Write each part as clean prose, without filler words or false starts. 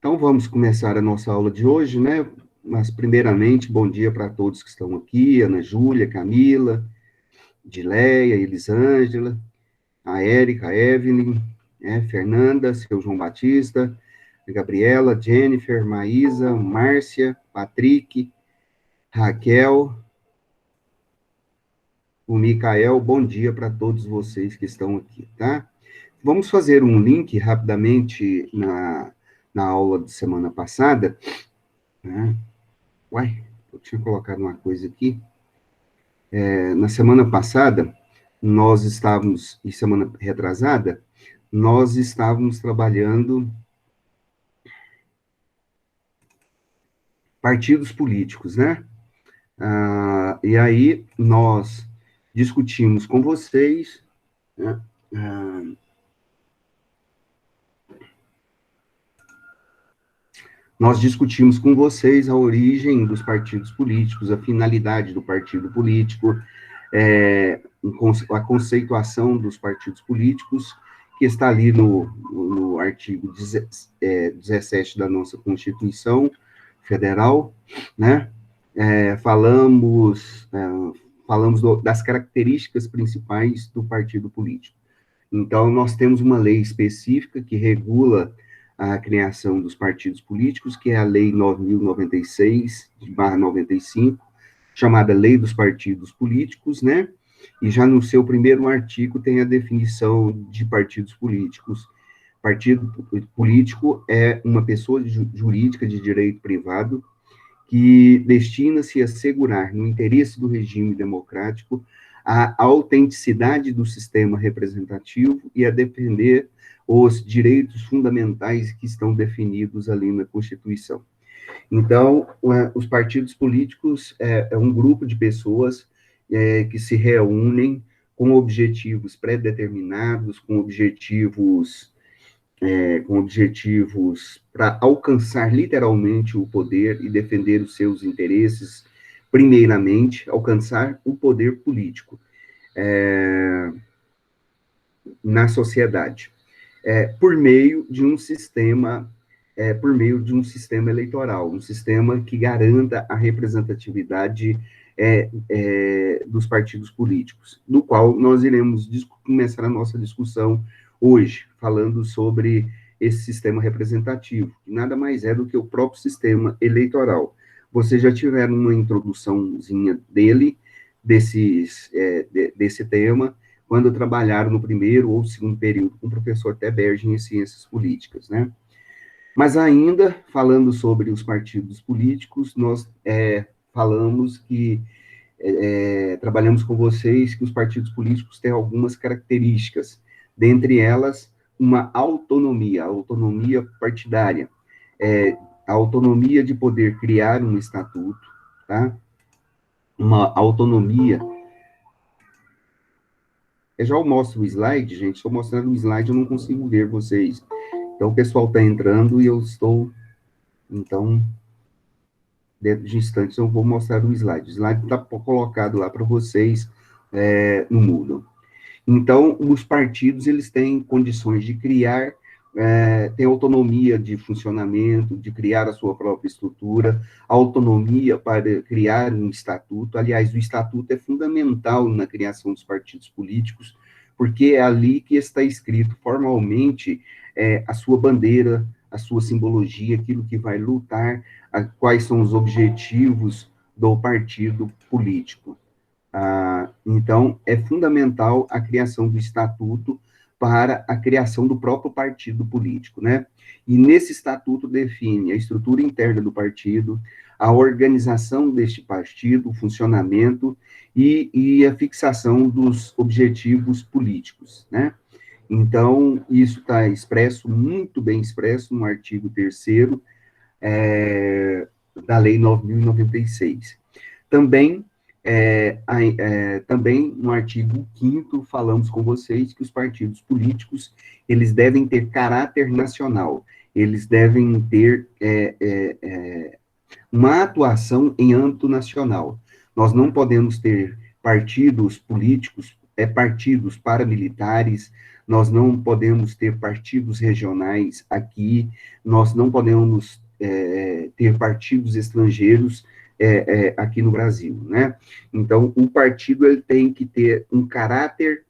Então, vamos começar a nossa aula de hoje, né? Mas, primeiramente, bom dia para todos que estão aqui, Ana Júlia, Camila, Dileia, Elisângela, a Érica, a Evelyn, Fernanda, seu João Batista, a Gabriela, Jennifer, Maísa, Márcia, Patrick, Raquel, o Micael, bom dia para todos vocês que estão aqui, tá? Vamos fazer um link rapidamente na aula de semana passada, né? Uai, eu tinha colocado uma coisa aqui. Na semana passada, nós estávamos, e semana retrasada, nós estávamos trabalhando partidos políticos, né? E aí nós discutimos com vocês, né? Nós discutimos com vocês a origem dos partidos políticos, a finalidade do partido político, a conceituação dos partidos políticos, que está ali no artigo 17 da nossa Constituição Federal, né? Falamos das características principais do partido político. Então, nós temos uma lei específica que regula a criação dos partidos políticos, que é a Lei 9.096/95, chamada Lei dos Partidos Políticos, né? E já no seu primeiro artigo tem a definição de partidos políticos. Partido político é uma pessoa jurídica de direito privado que destina-se a assegurar, no interesse do regime democrático, a autenticidade do sistema representativo e a defender os direitos fundamentais que estão definidos ali na Constituição. Então, os partidos políticos é um grupo de pessoas que se reúnem com objetivos pré-determinados, com objetivos para alcançar literalmente o poder e defender os seus interesses, primeiramente, alcançar o poder político na sociedade, por meio de um sistema eleitoral, um sistema que garanta a representatividade dos partidos políticos, do qual nós iremos começar a nossa discussão hoje, falando sobre esse sistema representativo, que nada mais é do que o próprio sistema eleitoral. Vocês já tiveram uma introduçãozinha desse tema, quando trabalharam no primeiro ou segundo período com o professor Teberge em Ciências Políticas, né? Mas ainda, falando sobre os partidos políticos, nós falamos que trabalhamos com vocês que os partidos políticos têm algumas características, dentre elas, uma autonomia partidária, a autonomia de poder criar um estatuto, tá? Uma autonomia. Eu já mostro o slide, gente, estou mostrando o slide, eu não consigo ver vocês. Então, o pessoal está entrando e eu estou, então, dentro de instantes, eu vou mostrar o slide. O slide está colocado lá para vocês no Moodle. Então, os partidos, eles têm condições de criar, têm autonomia de funcionamento, de criar a sua própria estrutura, autonomia para criar um estatuto. Aliás, o estatuto é fundamental na criação dos partidos políticos, porque é ali que está escrito formalmente a sua bandeira, a sua simbologia, aquilo que vai lutar, quais são os objetivos do partido político. Então, é fundamental a criação do estatuto para a criação do próprio partido político, né? E nesse estatuto define a estrutura interna do partido, a organização deste partido, o funcionamento e a fixação dos objetivos políticos, né? Então, isso está expresso, muito bem expresso, no artigo 3º da Lei 9.096. Também também no artigo 5º falamos com vocês que os partidos políticos, eles devem ter caráter nacional, eles devem ter uma atuação em âmbito nacional. Nós não podemos ter partidos políticos, partidos paramilitares, nós não podemos ter partidos regionais aqui, nós não podemos ter partidos estrangeiros aqui no Brasil, né? Então, o partido ele tem que ter um caráter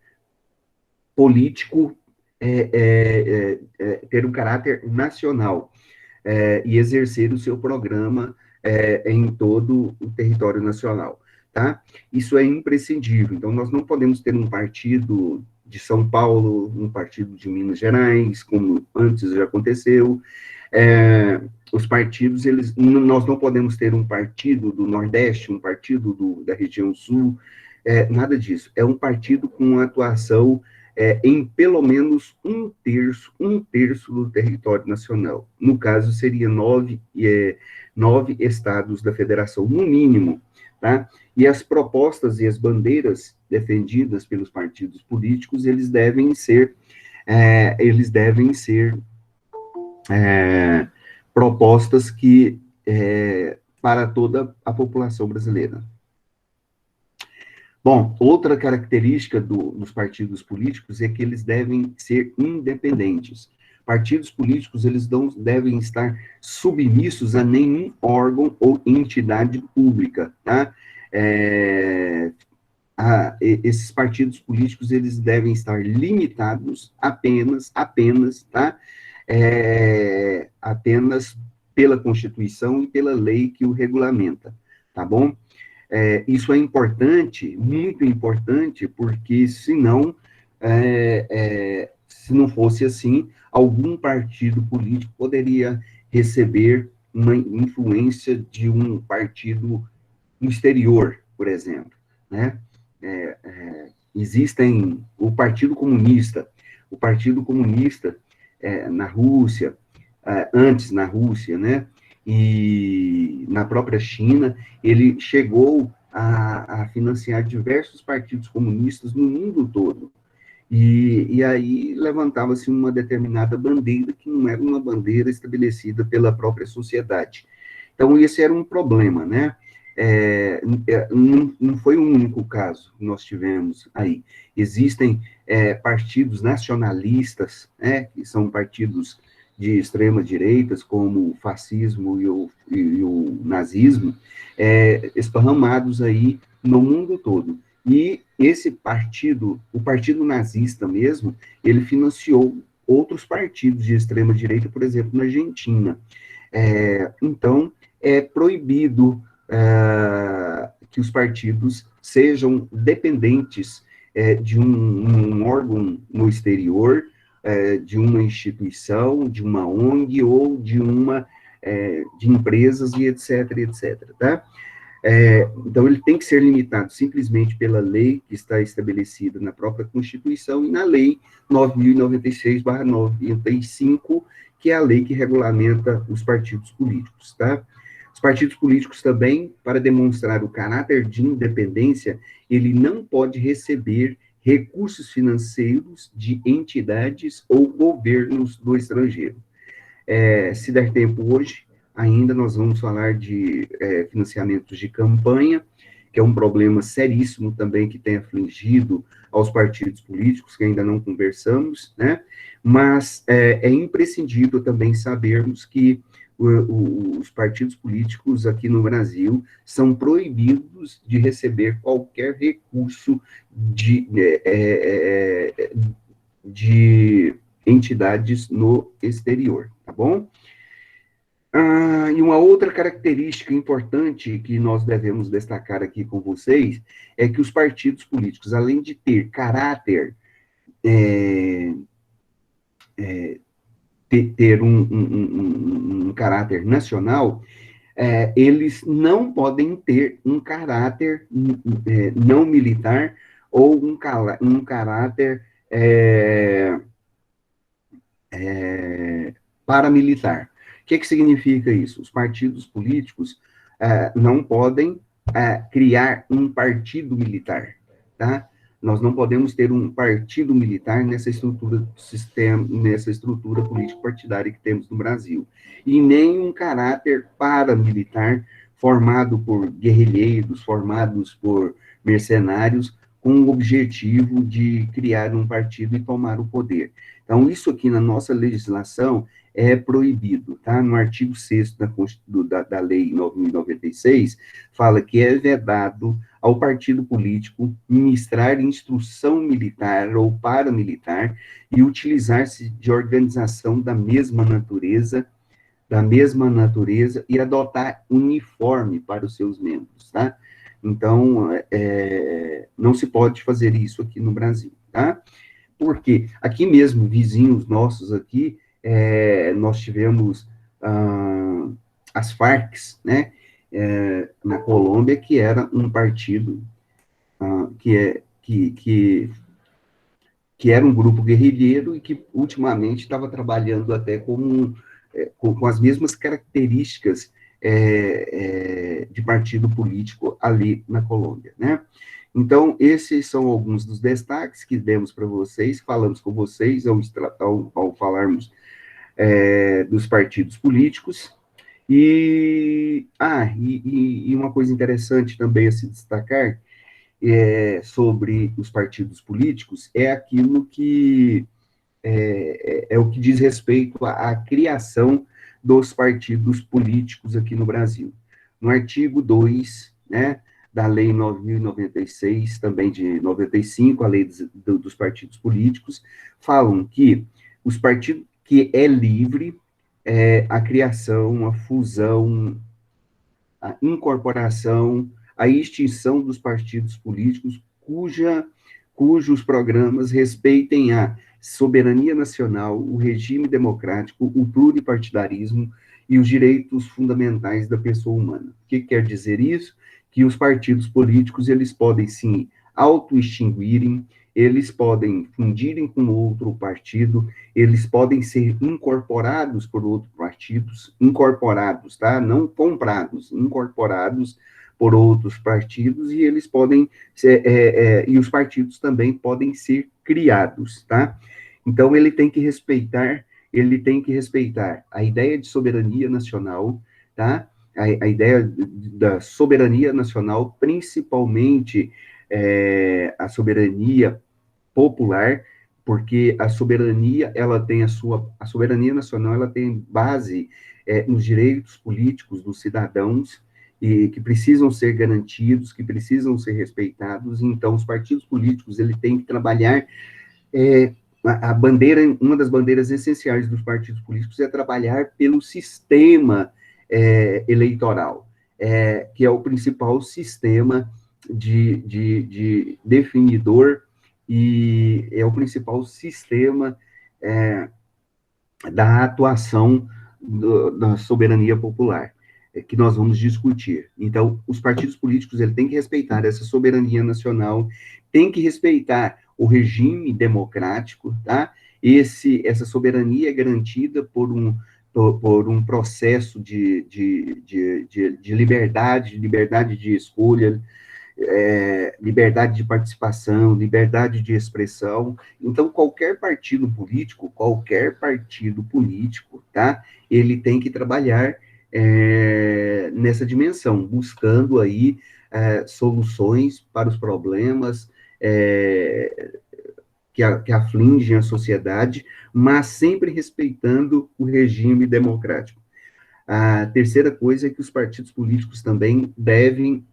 político, ter um caráter nacional, e exercer o seu programa em todo o território nacional, tá? Isso é imprescindível. Então, nós não podemos ter um partido de São Paulo, um partido de Minas Gerais, como antes já aconteceu. Os partidos, nós não podemos ter um partido do Nordeste, um partido da região Sul, nada disso. É um partido com atuação em pelo menos um terço do território nacional. No caso, seria nove estados da federação, no mínimo, tá? E as propostas e as bandeiras defendidas pelos partidos políticos, eles devem ser propostas que para toda a população brasileira. Bom, outra característica dos partidos políticos é que eles devem ser independentes. Partidos políticos, eles não devem estar submissos a nenhum órgão ou entidade pública, tá? Esses partidos políticos, eles devem estar limitados apenas, tá? Apenas pela Constituição e pela lei que o regulamenta, tá bom? Isso é importante, muito importante, porque senão, se não fosse assim, algum partido político poderia receber uma influência de um partido no exterior, por exemplo, né? Existem o Partido Comunista na Rússia, antes na Rússia, né? E na própria China, ele chegou a financiar diversos partidos comunistas no mundo todo. E aí levantava-se uma determinada bandeira que não era uma bandeira estabelecida pela própria sociedade. Então, esse era um problema, né? Não foi o único caso que nós tivemos aí. Existem partidos nacionalistas, né, que são partidos de extrema direitas, como o fascismo e o nazismo, esparramados aí no mundo todo. E esse partido, o partido nazista mesmo, ele financiou outros partidos de extrema direita, por exemplo, na Argentina. Então, é proibido que os partidos sejam dependentes de um órgão no exterior, de uma instituição, de uma ONG ou de empresas e etc, tá? Então, ele tem que ser limitado simplesmente pela lei que está estabelecida na própria Constituição e na Lei 9.096/95, que é a lei que regulamenta os partidos políticos, tá? Os partidos políticos também, para demonstrar o caráter de independência, ele não pode receber recursos financeiros de entidades ou governos do estrangeiro. Se der tempo hoje, ainda nós vamos falar de financiamentos de campanha, que é um problema seríssimo também que tem afligido aos partidos políticos, que ainda não conversamos, né? Mas é imprescindível também sabermos que os partidos políticos aqui no Brasil são proibidos de receber qualquer recurso de entidades no exterior, tá bom? E uma outra característica importante que nós devemos destacar aqui com vocês é que os partidos políticos, além de ter caráter, ter um caráter nacional, eles não podem ter um caráter não militar ou um caráter paramilitar. O que significa isso? Os partidos políticos não podem criar um partido militar, tá? Nós não podemos ter um partido militar nessa estrutura político-partidária que temos no Brasil. E nem um caráter paramilitar formado por guerrilheiros, formados por mercenários, com o objetivo de criar um partido e tomar o poder. Então, isso aqui na nossa legislação é proibido, tá? No artigo 6º da Lei 9.096, fala que é vedado ao partido político ministrar instrução militar ou paramilitar e utilizar-se de organização da mesma natureza e adotar uniforme para os seus membros, tá? Então, não se pode fazer isso aqui no Brasil, tá? Porque aqui mesmo, vizinhos nossos aqui, nós tivemos as Farc, né, na Colômbia, que era um partido que era um grupo guerrilheiro e que ultimamente estava trabalhando até com as mesmas características de partido político ali na Colômbia, né? Então, esses são alguns dos destaques que demos para vocês, falamos com vocês ao falarmos dos partidos políticos. E uma coisa interessante também a se destacar sobre os partidos políticos é aquilo que é o que diz respeito à criação dos partidos políticos aqui no Brasil. No artigo 2, né, da Lei 9.096, também de 95, a Lei dos Partidos Políticos, falam que os partidos que é livre a criação, a fusão, a incorporação, a extinção dos partidos políticos cujos programas respeitem a soberania nacional, o regime democrático, o pluripartidarismo e os direitos fundamentais da pessoa humana. O que quer dizer isso? Que os partidos políticos, eles podem, sim, auto-extinguirem, eles podem fundirem com outro partido, eles podem ser incorporados por outros partidos, incorporados, tá? Não comprados, incorporados por outros partidos, e eles podem e os partidos também podem ser criados, tá? Então, ele tem que respeitar a ideia de soberania nacional, tá? A ideia da soberania nacional, principalmente a soberania popular, porque a soberania, a soberania nacional, ela tem base nos direitos políticos dos cidadãos, e que precisam ser garantidos, que precisam ser respeitados. Então, os partidos políticos, ele tem que trabalhar uma das bandeiras essenciais dos partidos políticos é trabalhar pelo sistema eleitoral, que é o principal sistema de definidor e é o principal sistema da atuação da soberania popular, que nós vamos discutir. Então, os partidos políticos, ele tem que respeitar essa soberania nacional, tem que respeitar o regime democrático, tá? Essa soberania é garantida por um processo de liberdade de escolha, liberdade de participação, liberdade de expressão. Então, qualquer partido político, tá? Ele tem que trabalhar nessa dimensão, buscando aí soluções para os problemas que afligem a sociedade, mas sempre respeitando o regime democrático. A terceira coisa é que os partidos políticos também devem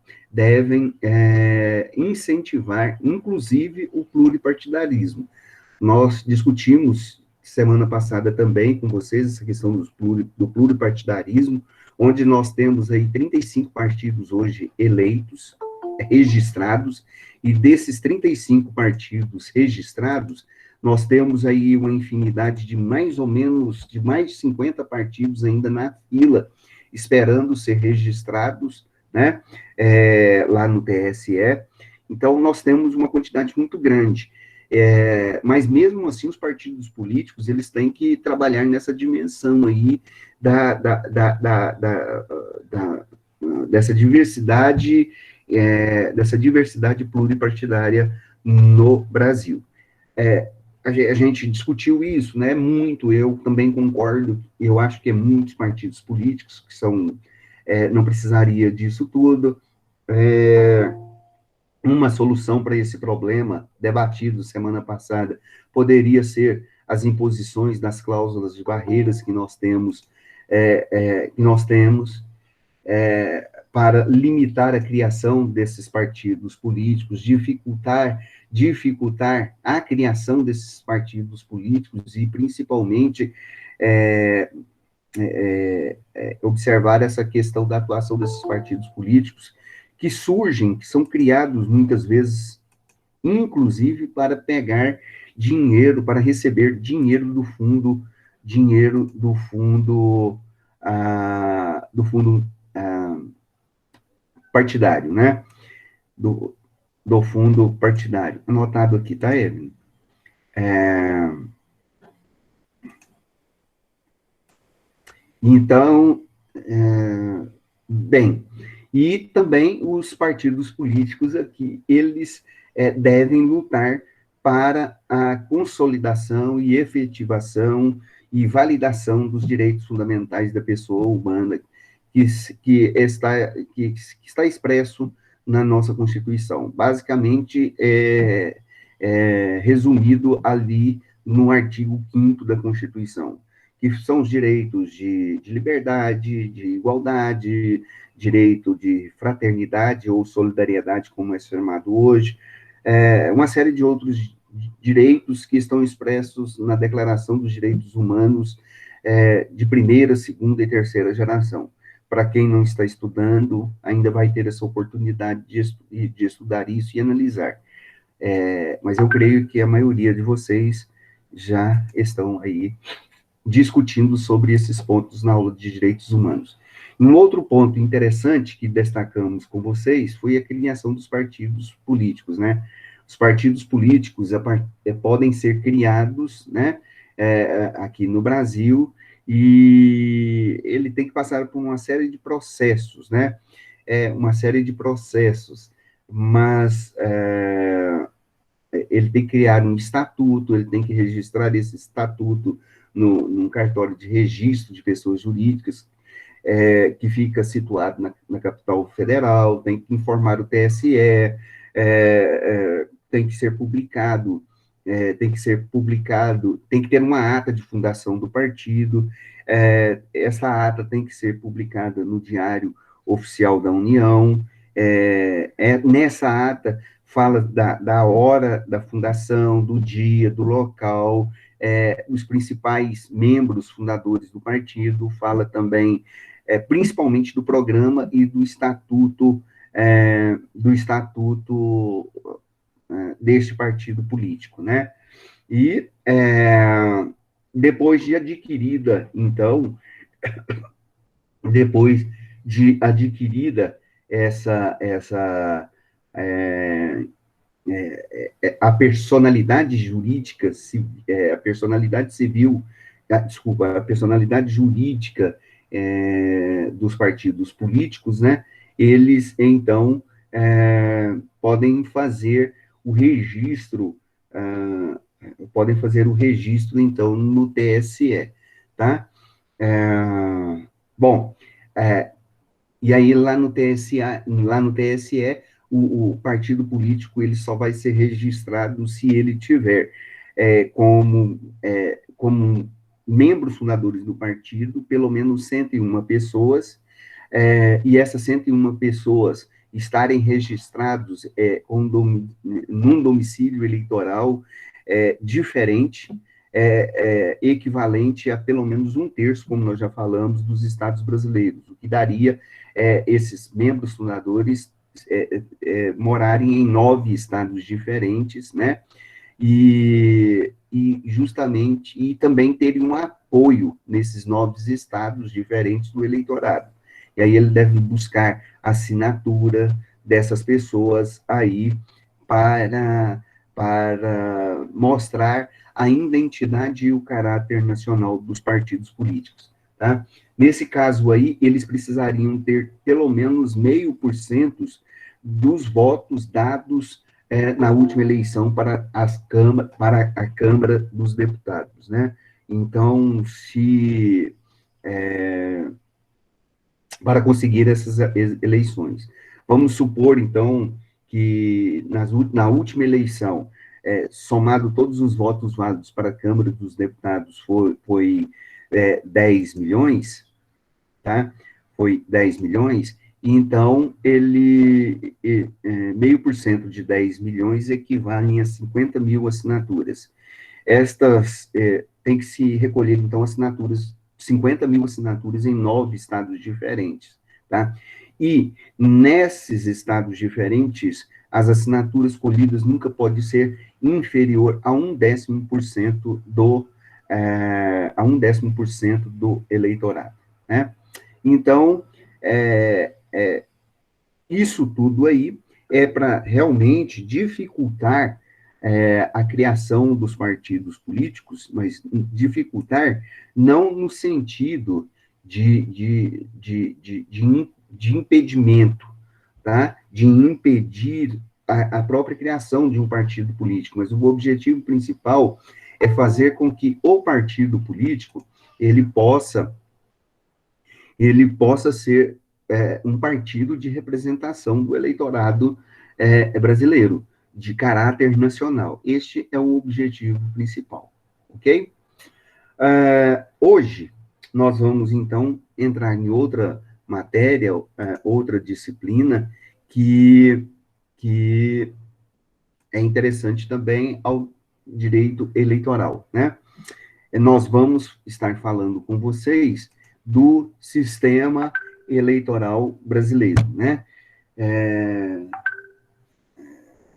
incentivar, inclusive, o pluripartidarismo. Nós discutimos semana passada também com vocês essa questão do pluripartidarismo, onde nós temos aí 35 partidos hoje eleitos, registrados, e desses 35 partidos registrados, nós temos aí uma infinidade de mais de 50 partidos ainda na fila, esperando ser registrados, né, lá no TSE. Então, nós temos uma quantidade muito grande. Mas, mesmo assim, os partidos políticos, eles têm que trabalhar nessa dimensão aí dessa diversidade pluripartidária no Brasil. A gente discutiu isso, né, muito, eu também concordo, eu acho que muitos partidos políticos que não precisaria disso tudo, uma solução para esse problema, debatido semana passada, poderia ser as imposições das cláusulas de barreiras que nós temos, para limitar a criação desses partidos políticos, dificultar a criação desses partidos políticos e, principalmente, observar essa questão da atuação desses partidos políticos que surgem, que são criados muitas vezes, inclusive para pegar dinheiro, para receber dinheiro do fundo partidário, né? Do, do fundo partidário. Anotado aqui, tá, Evelyn? Então, bem, e também os partidos políticos aqui, eles devem lutar para a consolidação e efetivação e validação dos direitos fundamentais da pessoa humana, que está expresso na nossa Constituição. Basicamente, resumido ali no artigo 5º da Constituição, que são os direitos de liberdade, de igualdade, direito de fraternidade ou solidariedade, como é chamado hoje, uma série de outros direitos que estão expressos na Declaração dos Direitos Humanos de primeira, segunda e terceira geração. Para quem não está estudando, ainda vai ter essa oportunidade de estudar isso e analisar. Mas eu creio que a maioria de vocês já estão aí discutindo sobre esses pontos na aula de direitos humanos. Um outro ponto interessante que destacamos com vocês foi a criação dos partidos políticos, né? Os partidos políticos podem ser criados, né, aqui no Brasil, e ele tem que passar por uma série de processos, né? Uma série de processos, mas ele tem que criar um estatuto, ele tem que registrar esse estatuto num cartório de registro de pessoas jurídicas, que fica situado na capital federal, tem que informar o TSE, tem que ser publicado, tem que ter uma ata de fundação do partido, essa ata tem que ser publicada no Diário Oficial da União, nessa ata fala da hora da fundação, do dia, do local, os principais membros fundadores do partido, fala também, principalmente do programa e do estatuto deste partido político, né? E depois de adquirida, então, depois de adquirida a personalidade jurídica, a personalidade civil, desculpa, a personalidade jurídica dos partidos políticos, né? Eles, então, podem fazer o registro, então, no TSE, tá? Bom, e aí lá no TSE, o partido político ele só vai ser registrado se ele tiver como membros fundadores do partido pelo menos 101 pessoas, e essas 101 pessoas estarem registrados num domicílio eleitoral diferente, equivalente a pelo menos 1/3, como nós já falamos, dos estados brasileiros, o que daria esses membros fundadores morarem em 9 estados diferentes, né? E justamente, e também terem um apoio nesses 9 estados diferentes do eleitorado. E aí ele deve buscar assinatura dessas pessoas aí para mostrar a identidade e o caráter nacional dos partidos políticos, tá? Nesse caso aí, eles precisariam ter pelo menos 0,5% dos votos dados na última eleição para a Câmara dos Deputados, né? Então, para conseguir essas eleições. Vamos supor, então, na última eleição, somado todos os votos válidos para a Câmara dos Deputados, foi 10 milhões, tá? Foi 10 milhões, então, meio por cento de 10 milhões equivalem a 50 mil assinaturas. Estas, tem que se recolher, então, 50 mil assinaturas em 9 estados diferentes, tá? E, nesses estados diferentes, as assinaturas colhidas nunca pode ser inferior a 1/10% do eleitorado, né? Então, isso tudo aí é para realmente dificultar a criação dos partidos políticos, mas dificultar não no sentido de impedimento, tá? De impedir a própria criação de um partido político, mas o objetivo principal é fazer com que o partido político ele possa ser um partido de representação do eleitorado brasileiro, de caráter nacional. Este é o objetivo principal, ok? Hoje, nós vamos, então, entrar em outra matéria, outra disciplina, que é interessante também ao direito eleitoral, né? Nós vamos estar falando com vocês do sistema eleitoral brasileiro, né?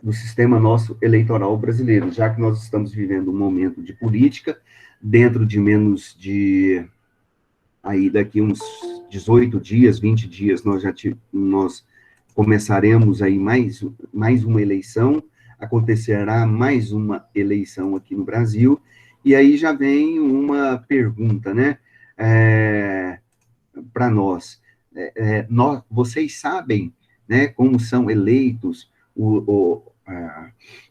Do sistema nosso eleitoral brasileiro, já que nós estamos vivendo um momento de política, dentro de menos de, aí daqui uns 18 dias, 20 dias, nós começaremos aí mais uma eleição, acontecerá mais uma eleição aqui no Brasil, e aí já vem uma pergunta, né, para nós. Vocês sabem, né, como são eleitos,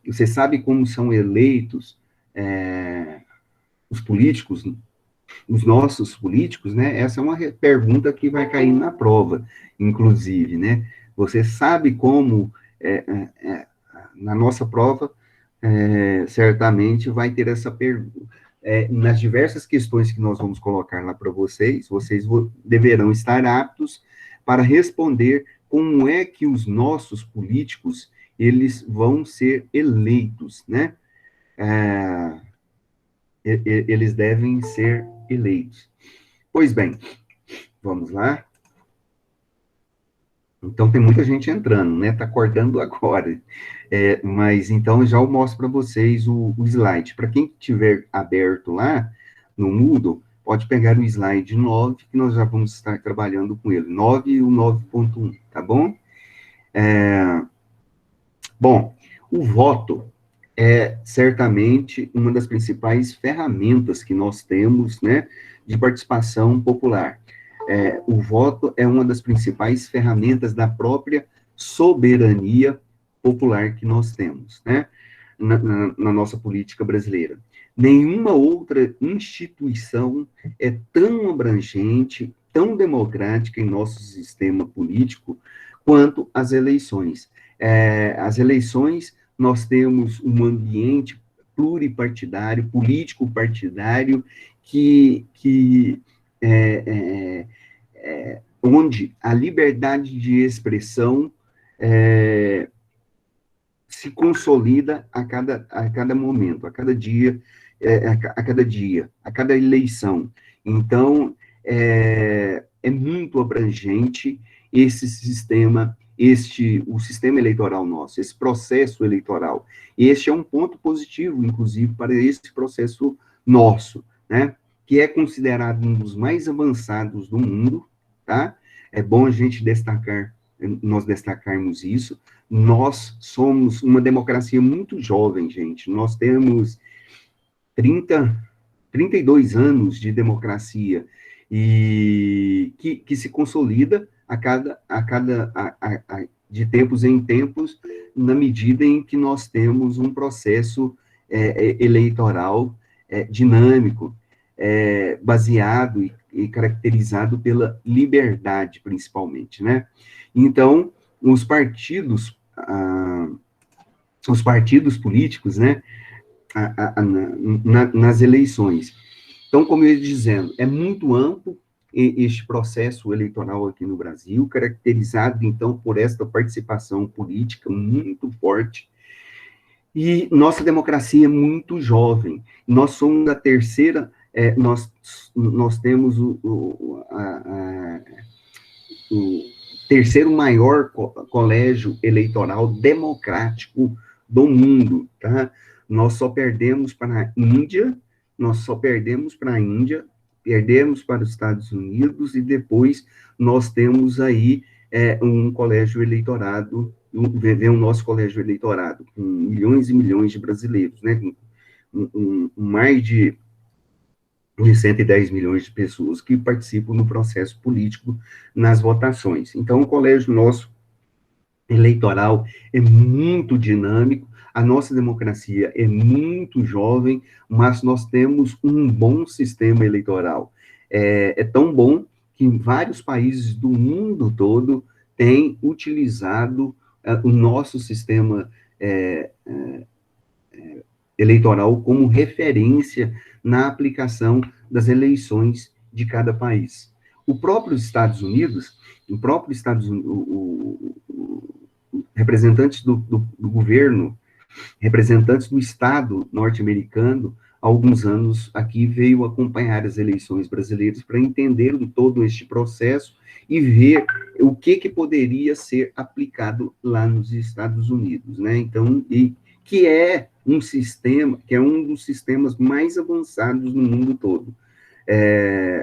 você sabe como são eleitos os políticos, os nossos políticos, né? Essa é uma pergunta que vai cair na prova, inclusive, né? Você sabe como, na nossa prova, certamente vai ter essa pergunta. Nas diversas questões que nós vamos colocar lá para vocês, deverão estar aptos para responder como é que os nossos políticos, eles vão ser eleitos, né? Eles devem ser eleitos. Pois bem, vamos lá. Então, tem muita gente entrando, né? Está acordando agora. Mas, então, já eu mostro para vocês o slide. Para quem tiver aberto lá no Moodle, pode pegar o slide 9, que nós já vamos estar trabalhando com ele. 9 e o 9.1, tá bom? Bom, o voto é certamente uma das principais ferramentas que nós temos, né, de participação popular. O voto é uma das principais ferramentas da própria soberania popular que nós temos, né, na nossa política brasileira. Nenhuma outra instituição é tão abrangente, tão democrática em nosso sistema político quanto as eleições. As eleições, nós temos um ambiente pluripartidário, político-partidário, onde a liberdade de expressão se consolida a cada momento, a cada dia, a cada eleição. Então, é muito abrangente esse sistema, o sistema eleitoral nosso, esse processo eleitoral. Este é um ponto positivo, inclusive, para esse processo nosso, né? Que é considerado um dos mais avançados do mundo, tá? É bom a gente nós destacarmos isso. Nós somos uma democracia muito jovem, gente. Nós temos 32 anos de democracia e que se consolida de tempos em tempos, na medida em que nós temos um processo eleitoral dinâmico, baseado e caracterizado pela liberdade, principalmente, né? Então, os partidos os partidos políticos, né, nas eleições. Então, como eu ia dizendo, é muito amplo este processo eleitoral aqui no Brasil, caracterizado, então, por esta participação política muito forte, e nossa democracia é muito jovem. Nós somos a terceira, nós temos o terceiro maior colégio eleitoral democrático do mundo, tá? Nós só perdemos para a Índia, perdemos para os Estados Unidos, e depois nós temos aí um colégio eleitorado, o nosso colégio eleitorado, com milhões e milhões de brasileiros, né? Mais de 110 milhões de pessoas que participam no processo político nas votações. Então, o colégio nosso eleitoral é muito dinâmico, a nossa democracia é muito jovem, mas nós temos um bom sistema eleitoral. É tão bom que vários países do mundo todo têm utilizado o nosso sistema eleitoral como referência na aplicação das eleições de cada país. O próprio Estados Unidos, representantes do governo, representantes do Estado norte-americano, há alguns anos aqui veio acompanhar as eleições brasileiras para entender todo este processo e ver o que poderia ser aplicado lá nos Estados Unidos, né? Então, que é um dos sistemas mais avançados no mundo todo.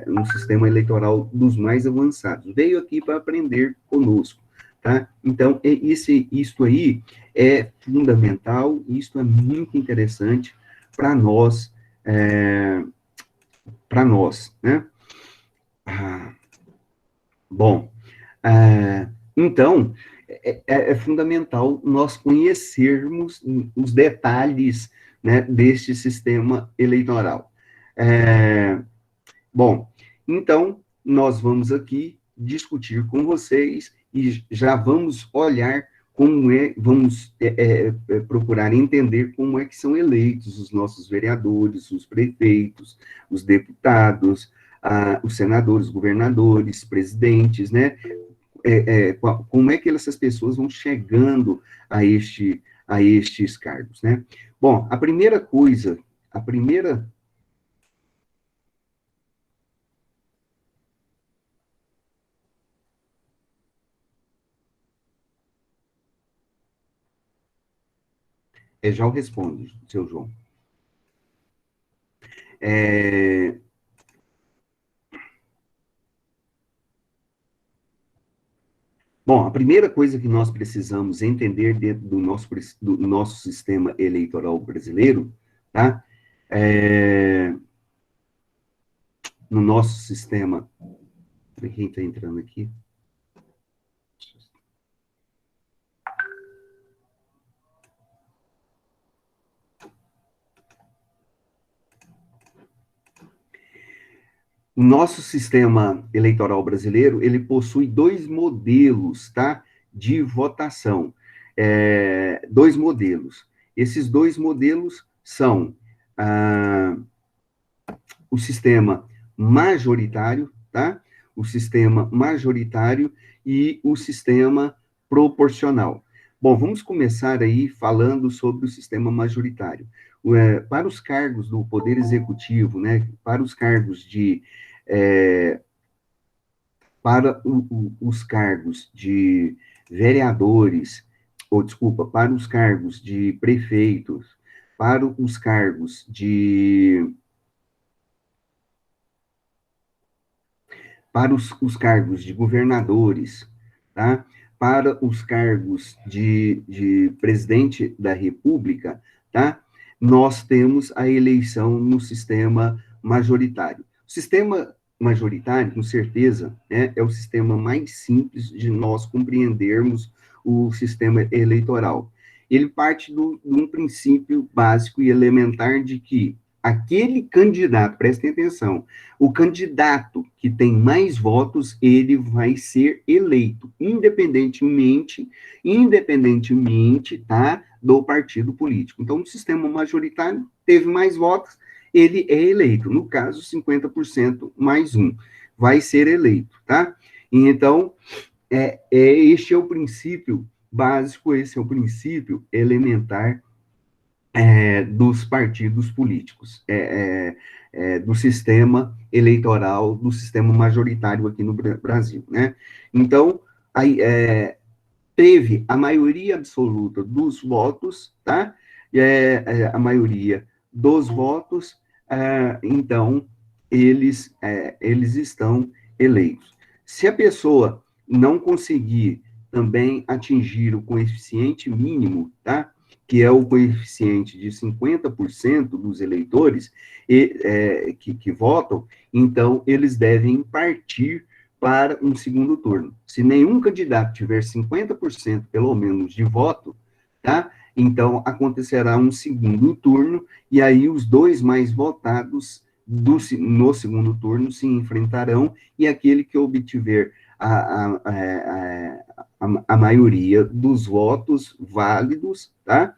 Um sistema eleitoral dos mais avançados. Veio aqui para aprender conosco, tá? Então, isto aí é fundamental, isto é muito interessante para nós, né? Bom, então, é fundamental nós conhecermos os detalhes, né, deste sistema eleitoral. Bom, então, nós vamos aqui discutir com vocês e já vamos olhar vamos procurar entender como é que são eleitos os nossos vereadores, os prefeitos, os deputados, os senadores, governadores, presidentes, né? Como é que essas pessoas vão chegando a estes cargos, né? Bom, a primeira já eu respondo, seu João. Bom, a primeira coisa que nós precisamos entender dentro do nosso sistema eleitoral brasileiro, tá? No nosso sistema... Quem está entrando aqui? O nosso sistema eleitoral brasileiro, ele possui dois modelos, tá, de votação. Dois modelos. Esses dois modelos são o sistema majoritário, tá? O sistema majoritário e o sistema proporcional. Bom, vamos começar aí falando sobre o sistema majoritário. Para os cargos do Poder Executivo, né, para os cargos os cargos de vereadores, para os cargos de prefeitos, para os cargos os cargos de governadores, tá? Para os cargos de presidente da República, tá? Nós temos a eleição no sistema majoritário. O sistema majoritário, com certeza, né, é o sistema mais simples de nós compreendermos o sistema eleitoral. Ele parte de um princípio básico e elementar de que aquele candidato, prestem atenção, o candidato que tem mais votos, ele vai ser eleito, independentemente, tá, do partido político. Então, no sistema majoritário, teve mais votos, ele é eleito. No caso, 50% mais um, vai ser eleito, tá? E então, este é o princípio básico, esse é o princípio elementar dos partidos políticos, do sistema eleitoral, do sistema majoritário aqui no Brasil, né? Então, aí, teve a maioria absoluta dos votos, tá? A maioria dos votos, então, eles estão eleitos. Se a pessoa não conseguir também atingir o coeficiente mínimo, tá? Que é o coeficiente de 50% dos eleitores que votam, então eles devem partir para um segundo turno. Se nenhum candidato tiver 50% pelo menos de voto, tá? Então acontecerá um segundo turno e aí os dois mais votados no segundo turno se enfrentarão e aquele que obtiver a maioria dos votos válidos, tá?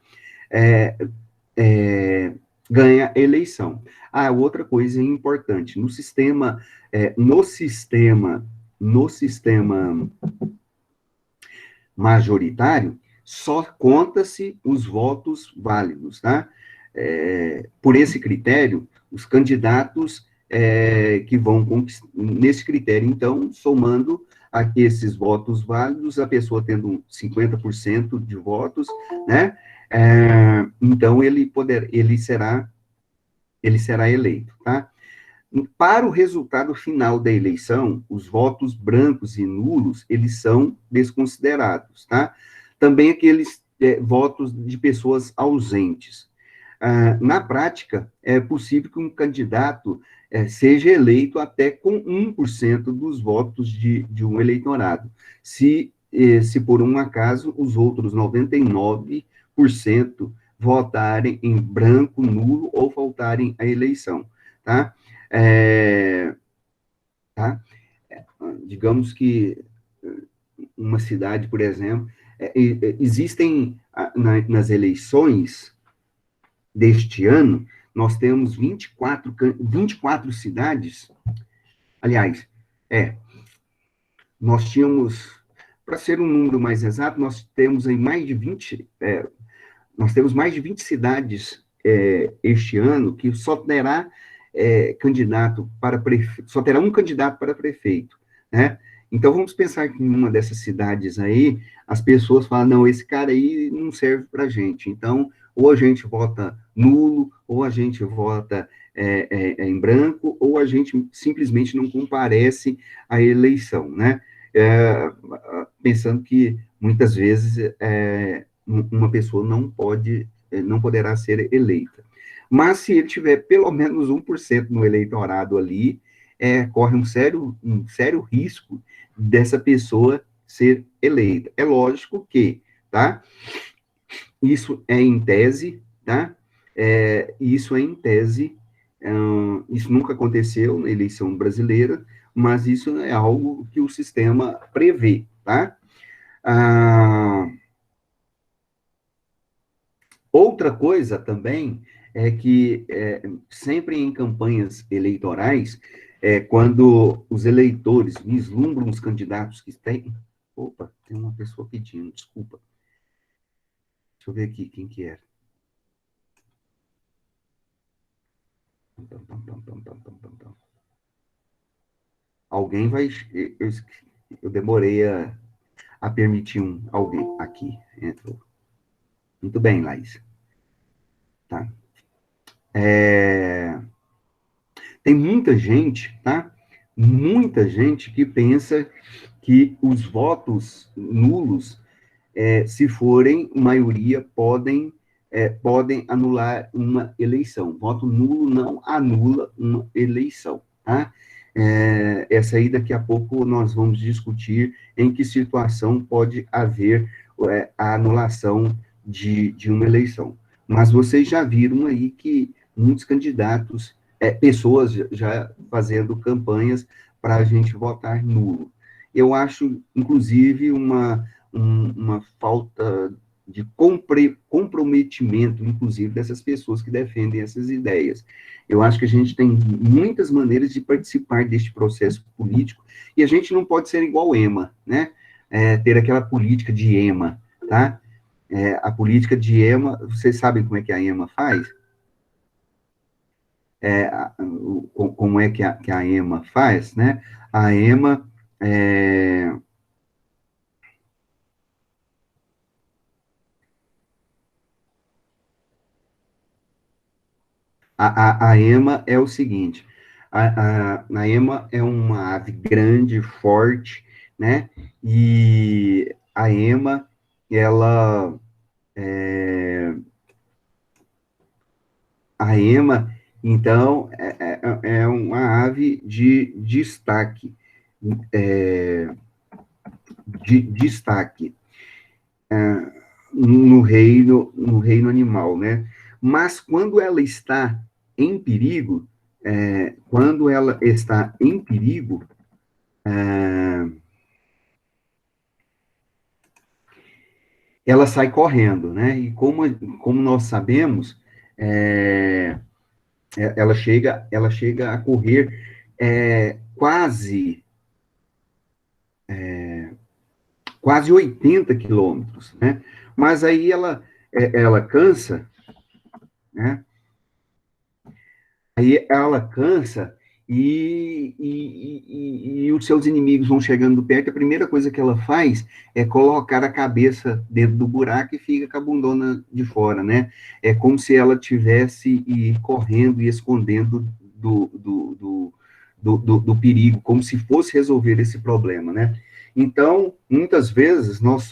Ganha a eleição. Outra coisa importante, no sistema majoritário, só conta-se os votos válidos, tá? Por esse critério, os candidatos que vão nesse critério, então, somando esses votos válidos, a pessoa tendo 50% de votos, né? Então, ele será eleito, tá? Para o resultado final da eleição, os votos brancos e nulos, eles são desconsiderados, tá? Também aqueles votos de pessoas ausentes. Na prática, é possível que um candidato seja eleito até com 1% dos votos de um eleitorado, se por um acaso os outros 99% votarem em branco, nulo ou faltarem à eleição, tá? Tá? Digamos que uma cidade, por exemplo, existem nas eleições deste ano, nós temos 24 cidades, aliás, nós tínhamos, para ser um número mais exato, nós temos aí nós temos mais de 20 cidades este ano que só terá só terá um candidato para prefeito, né? Então, vamos pensar que em uma dessas cidades aí, as pessoas falam, não, esse cara aí não serve para a gente. Então, ou a gente vota nulo, ou a gente vota em branco, ou a gente simplesmente não comparece à eleição, né? Pensando que, muitas vezes, uma pessoa não poderá ser eleita. Mas, se ele tiver pelo menos 1% no eleitorado ali, corre um sério risco dessa pessoa ser eleita. É lógico que, tá? Isso é em tese, tá? Isso é em tese, isso nunca aconteceu na eleição brasileira, mas isso é algo que o sistema prevê, tá? Outra coisa também é que sempre em campanhas eleitorais, quando os eleitores vislumbram os candidatos que têm... Opa, tem uma pessoa pedindo, desculpa. Deixa eu ver aqui quem que era. Alguém vai... Eu demorei a permitir alguém aqui. Entrou. Muito bem, Laís. Tá? Tem muita gente, tá? Muita gente que pensa que os votos nulos, se forem maioria, podem anular uma eleição. Voto nulo não anula uma eleição, tá? Essa aí, daqui a pouco, nós vamos discutir em que situação pode haver a anulação de uma eleição. Mas vocês já viram aí que muitos candidatos, pessoas já fazendo campanhas para a gente votar nulo. Eu acho, inclusive, uma falta de comprometimento, inclusive, dessas pessoas que defendem essas ideias. Eu acho que a gente tem muitas maneiras de participar deste processo político, e a gente não pode ser igual EMA, né? Ter aquela política de EMA, tá? A política de EMA, vocês sabem como é que a EMA faz? Como é que a EMA faz, né? A EMA, é, a EMA é o seguinte, a EMA é uma ave grande, forte, né? E a EMA, ela, a EMA, então, é uma ave de destaque, de destaque no reino animal, né? Mas quando ela está em perigo, quando ela está em perigo, ela sai correndo, né? E como nós sabemos, é, ela chega a correr quase 80 quilômetros, né? Mas aí ela cansa, né? Aí ela cansa e os seus inimigos vão chegando perto, a primeira coisa que ela faz é colocar a cabeça dentro do buraco e fica com a bundona de fora, né? É como se ela tivesse correndo e escondendo do perigo, como se fosse resolver esse problema, né? Então, muitas vezes nós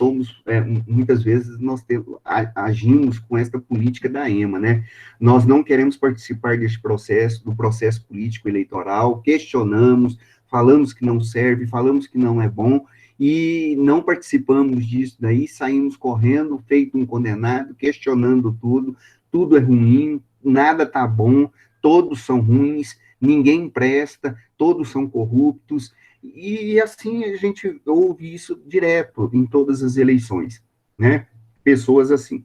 agimos com esta política da EMA, né? Nós não queremos participar deste processo, do processo político eleitoral, questionamos, falamos que não serve, falamos que não é bom, e não participamos disso daí, saímos correndo, feito um condenado, questionando tudo, tudo é ruim, nada tá bom, todos são ruins, ninguém presta, todos são corruptos, e assim a gente ouve isso direto em todas as eleições, né? Pessoas assim.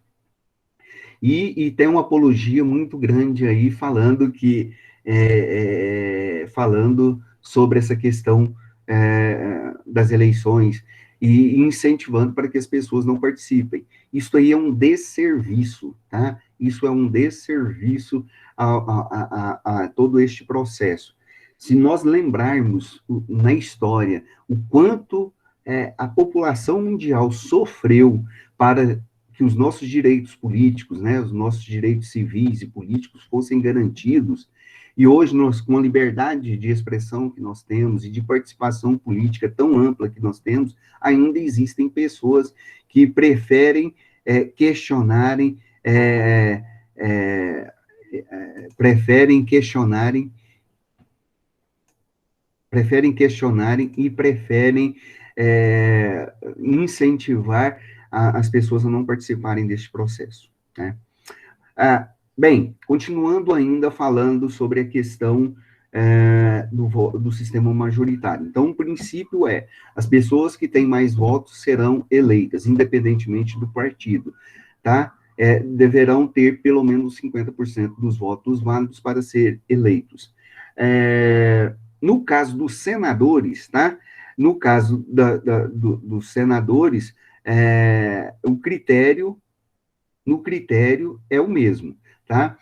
E tem uma apologia muito grande aí falando sobre essa questão das eleições e incentivando para que as pessoas não participem. Isso aí é um desserviço, tá? Isso é um desserviço a todo este processo. Se nós lembrarmos na história o quanto a população mundial sofreu para que os nossos direitos políticos, né, os nossos direitos civis e políticos fossem garantidos, e hoje nós, com a liberdade de expressão que nós temos e de participação política tão ampla que nós temos, ainda existem pessoas que preferem questionarem, preferem questionarem, e preferem incentivar as pessoas a não participarem deste processo, né? Bem, continuando ainda falando sobre a questão do sistema majoritário. Então, o princípio as pessoas que têm mais votos serão eleitas, independentemente do partido, tá? Deverão ter pelo menos 50% dos votos válidos para ser eleitos. No caso dos senadores, tá? No caso dos senadores, o critério é o mesmo, tá?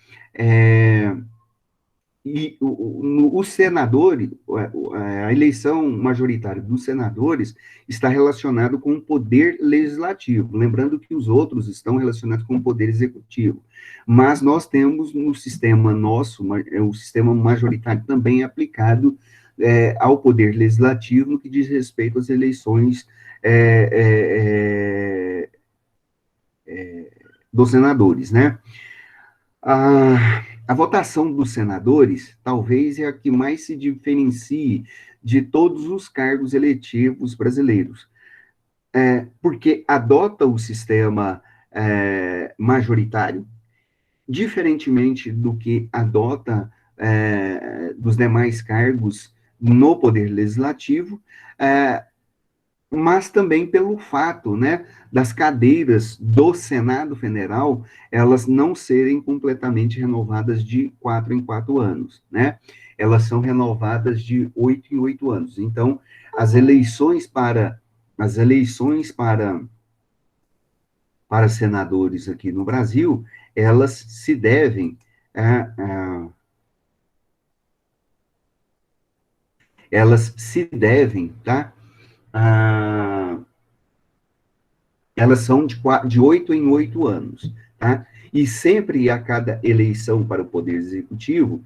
E os senadores, a eleição majoritária dos senadores está relacionado com o poder legislativo, lembrando que os outros estão relacionados com o poder executivo. Mas nós temos no sistema nosso, o sistema majoritário também aplicado ao poder legislativo no que diz respeito às eleições dos senadores, né? A votação dos senadores talvez é a que mais se diferencie de todos os cargos eletivos brasileiros, porque adota o sistema majoritário, diferentemente do que adota dos demais cargos no Poder Legislativo, mas também pelo fato, né, das cadeiras do Senado Federal, elas não serem completamente renovadas de 4 em 4 anos, né? Elas são renovadas de 8 em 8 anos. Então, as eleições para as eleições para senadores aqui no Brasil, elas se devem elas se devem, tá? A, elas são de 8 em 8 anos, tá? E sempre a cada eleição para o Poder Executivo,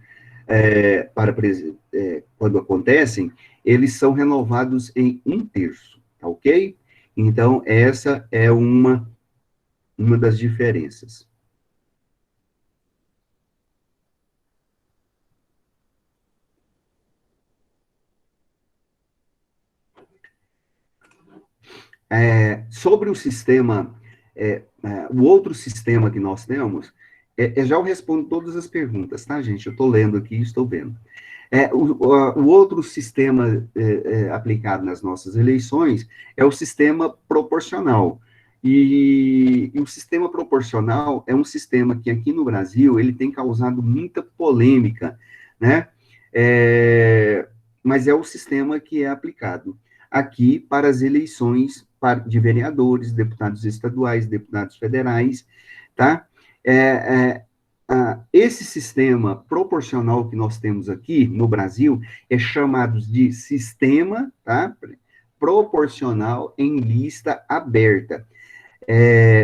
quando acontecem, eles são renovados em 1/3, tá ok? Então, essa é uma das diferenças. Sobre o sistema, o outro sistema que nós temos, já eu respondo todas as perguntas, tá, gente? Eu estou lendo aqui e estou vendo. O outro sistema aplicado nas nossas eleições é o sistema proporcional. E o sistema proporcional é um sistema que aqui no Brasil ele tem causado muita polêmica, né? Mas é o sistema que é aplicado aqui para as eleições de vereadores, deputados estaduais, deputados federais, tá? É, é, esse sistema proporcional que nós temos aqui no Brasil é chamado de sistema, tá? Proporcional em lista aberta.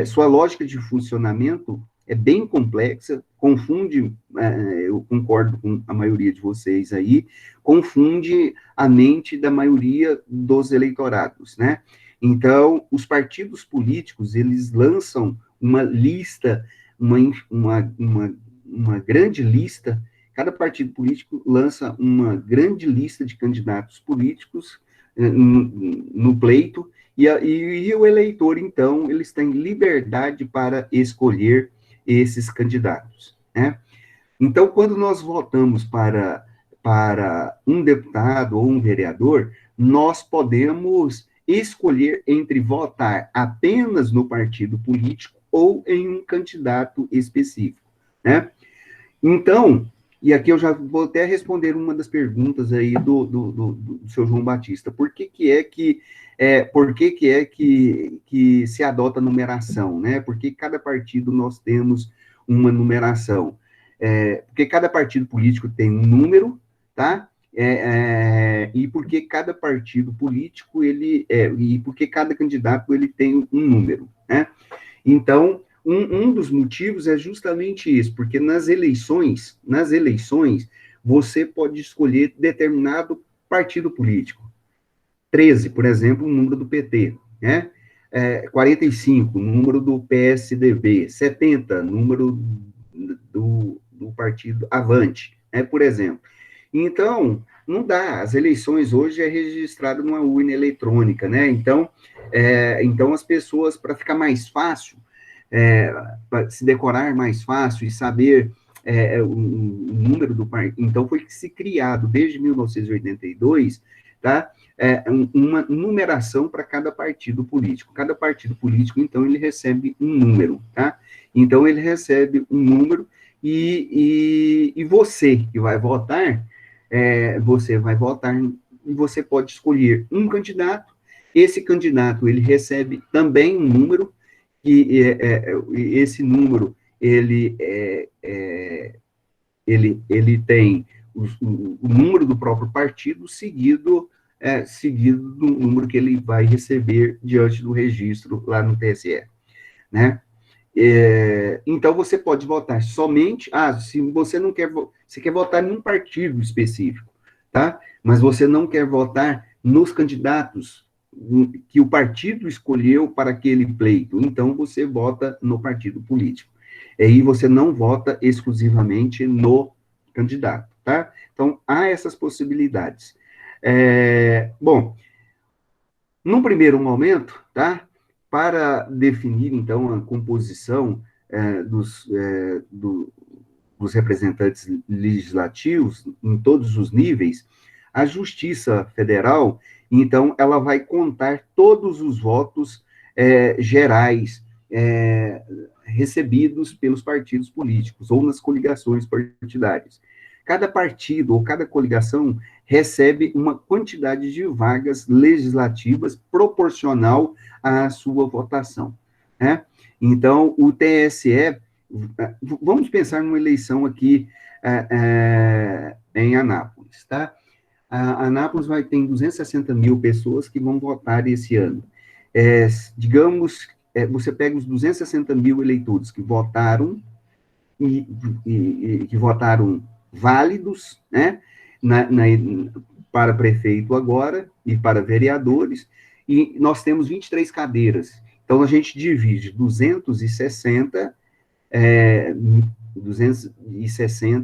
Sua lógica de funcionamento é bem complexa, confunde, eu concordo com a maioria de vocês aí, confunde a mente da maioria dos eleitorados, né? Então, os partidos políticos, eles lançam uma lista, uma, uma grande lista, cada partido político lança uma grande lista de candidatos políticos no pleito, e o eleitor, então, eles têm liberdade para escolher esses candidatos, né? Então, quando nós votamos para um deputado ou um vereador, nós podemos escolher entre votar apenas no partido político ou em um candidato específico, né? Então, e aqui eu já vou até responder uma das perguntas aí do seu João Batista. Por que é que se adota numeração, né? Porque cada partido nós temos uma numeração. Porque cada partido político tem um número, tá? E porque cada partido político e porque cada candidato ele tem um número, né? Então, um dos motivos é justamente isso, porque nas eleições, você pode escolher determinado partido político. 13, por exemplo, o número do PT, né? 45, número do PSDB. 70, número do partido Avante, né, por exemplo. Então, não dá. As eleições hoje é registrado numa urna eletrônica, né? Então as pessoas, para ficar mais fácil, para se decorar mais fácil e saber o número do partido. Então, foi que se criado, desde 1982, tá? Uma numeração para cada partido político. Cada partido político, então, ele recebe um número, tá? Então, ele recebe um número e você que vai votar, você vai votar e você pode escolher um candidato. Esse candidato, ele recebe também um número, que esse número ele tem o número do próprio partido seguido do número que ele vai receber diante do registro lá no TSE, né? Então você pode votar somente, se você não quer, você quer votar em um partido específico, tá? Mas você não quer votar nos candidatos que o partido escolheu para aquele pleito, então você vota no partido político. E aí você não vota exclusivamente no candidato, tá? Então, há essas possibilidades. Bom, num primeiro momento, tá? Para definir, então, a composição dos representantes legislativos, em todos os níveis, a Justiça Federal, então, ela vai contar todos os votos gerais recebidos pelos partidos políticos ou nas coligações partidárias. Cada partido ou cada coligação recebe uma quantidade de vagas legislativas proporcional à sua votação, né? Então, o TSE, vamos pensar numa eleição aqui em Anápolis, tá? A Anápolis vai ter 260 mil pessoas que vão votar esse ano. Digamos, você pega os 260 mil eleitores que votaram e que votaram válidos, né, para prefeito agora e para vereadores, e nós temos 23 cadeiras. Então, a gente divide 260,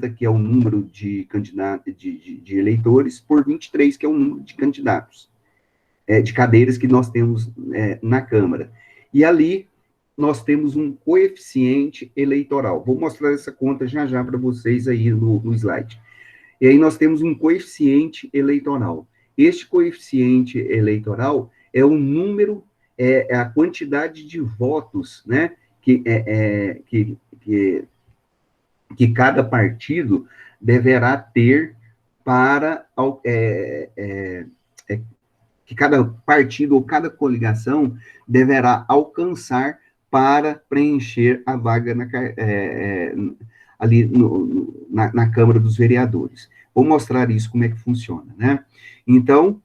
que é o número de candidatos, de eleitores, por 23, que é o número de candidatos, de cadeiras que nós temos na Câmara. E ali nós temos um coeficiente eleitoral. Vou mostrar essa conta já para vocês aí no slide. E aí nós temos um coeficiente eleitoral. Este coeficiente eleitoral é o número, a quantidade de votos, né, que cada partido deverá ter para que cada partido ou cada coligação deverá alcançar para preencher a vaga ali na Câmara dos Vereadores. Vou mostrar isso, como é que funciona, né? Então,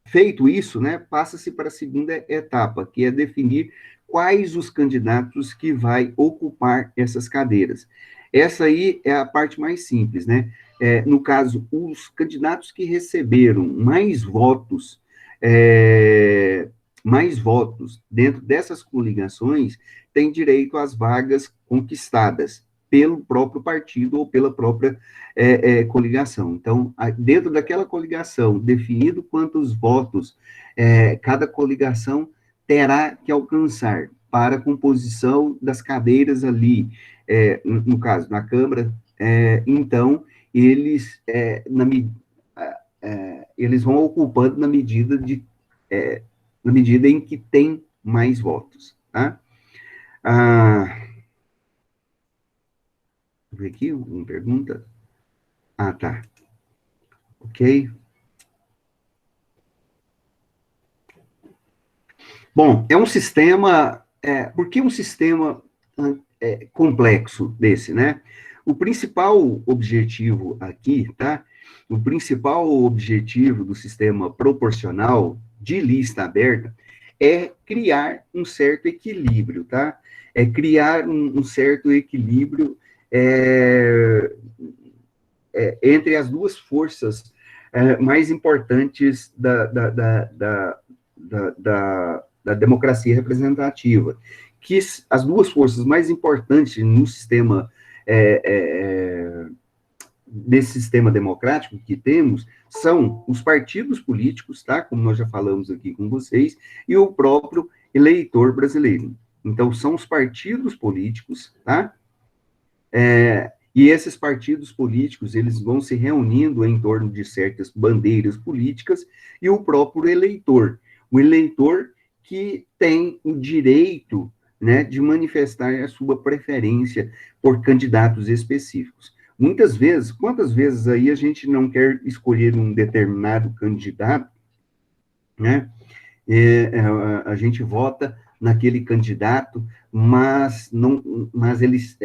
feito isso, né, passa-se para a segunda etapa, que é definir quais os candidatos que vai ocupar essas cadeiras. Essa aí é a parte mais simples, né? No caso, os candidatos que receberam mais votos dentro dessas coligações têm direito às vagas conquistadas pelo próprio partido ou pela própria coligação. Então, dentro daquela coligação, definido quantos votos cada coligação terá que alcançar para a composição das cadeiras ali, no caso, na Câmara, então, eles vão ocupando na medida em que tem mais votos, tá? Vou ver aqui, uma pergunta. Tá. Ok. Bom, é um sistema... por que um sistema complexo desse, né? O principal objetivo aqui, tá? O principal objetivo do sistema proporcional de lista aberta é criar um certo equilíbrio, tá? É criar um certo equilíbrio entre as duas forças mais importantes da democracia representativa, que as duas forças mais importantes no sistema desse sistema democrático que temos são os partidos políticos, tá? Como nós já falamos aqui com vocês, e o próprio eleitor brasileiro. Então, são os partidos políticos, tá? E esses partidos políticos, eles vão se reunindo em torno de certas bandeiras políticas, e o próprio eleitor. O eleitor que tem o direito, né, de manifestar a sua preferência por candidatos específicos. Muitas vezes, quantas vezes aí a gente não quer escolher um determinado candidato, né? A gente vota naquele candidato, mas eles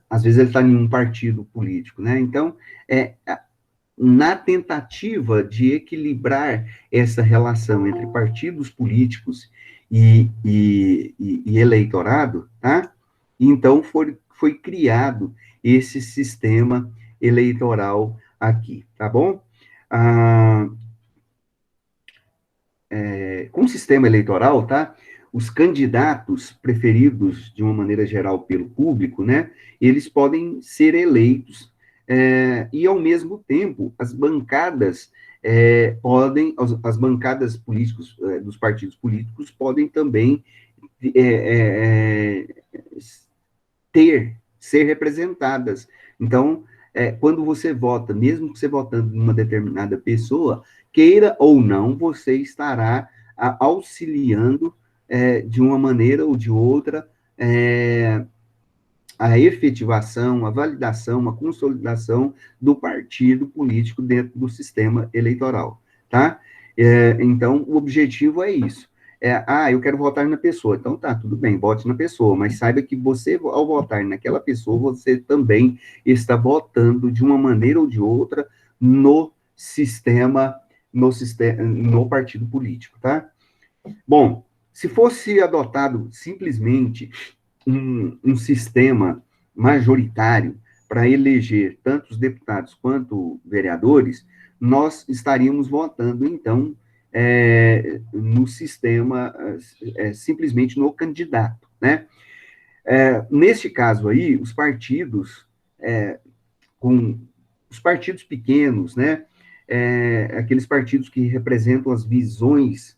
às vezes ele está em um partido político, né? Então, na tentativa de equilibrar essa relação entre partidos políticos e eleitorado, tá? Então, foi criado esse sistema eleitoral aqui, tá bom? Com o sistema eleitoral, tá? Os candidatos preferidos, de uma maneira geral, pelo público, né? Eles podem ser eleitos e, ao mesmo tempo, as bancadas as bancadas políticas dos partidos políticos podem também ser representadas. Então, quando você vota, mesmo que você votando numa determinada pessoa, queira ou não, você estará auxiliando de uma maneira ou de outra a efetivação, a validação, a consolidação do partido político dentro do sistema eleitoral, tá? Então, o objetivo é isso. Eu quero votar na pessoa. Então, tá, tudo bem, vote na pessoa, mas saiba que você, ao votar naquela pessoa, você também está votando de uma maneira ou de outra no partido político, tá? Bom, se fosse adotado simplesmente um sistema majoritário para eleger tanto os deputados quanto vereadores, nós estaríamos votando, então, no sistema, simplesmente no candidato, né? Neste caso aí, os partidos, com os partidos pequenos, né? Aqueles partidos que representam as visões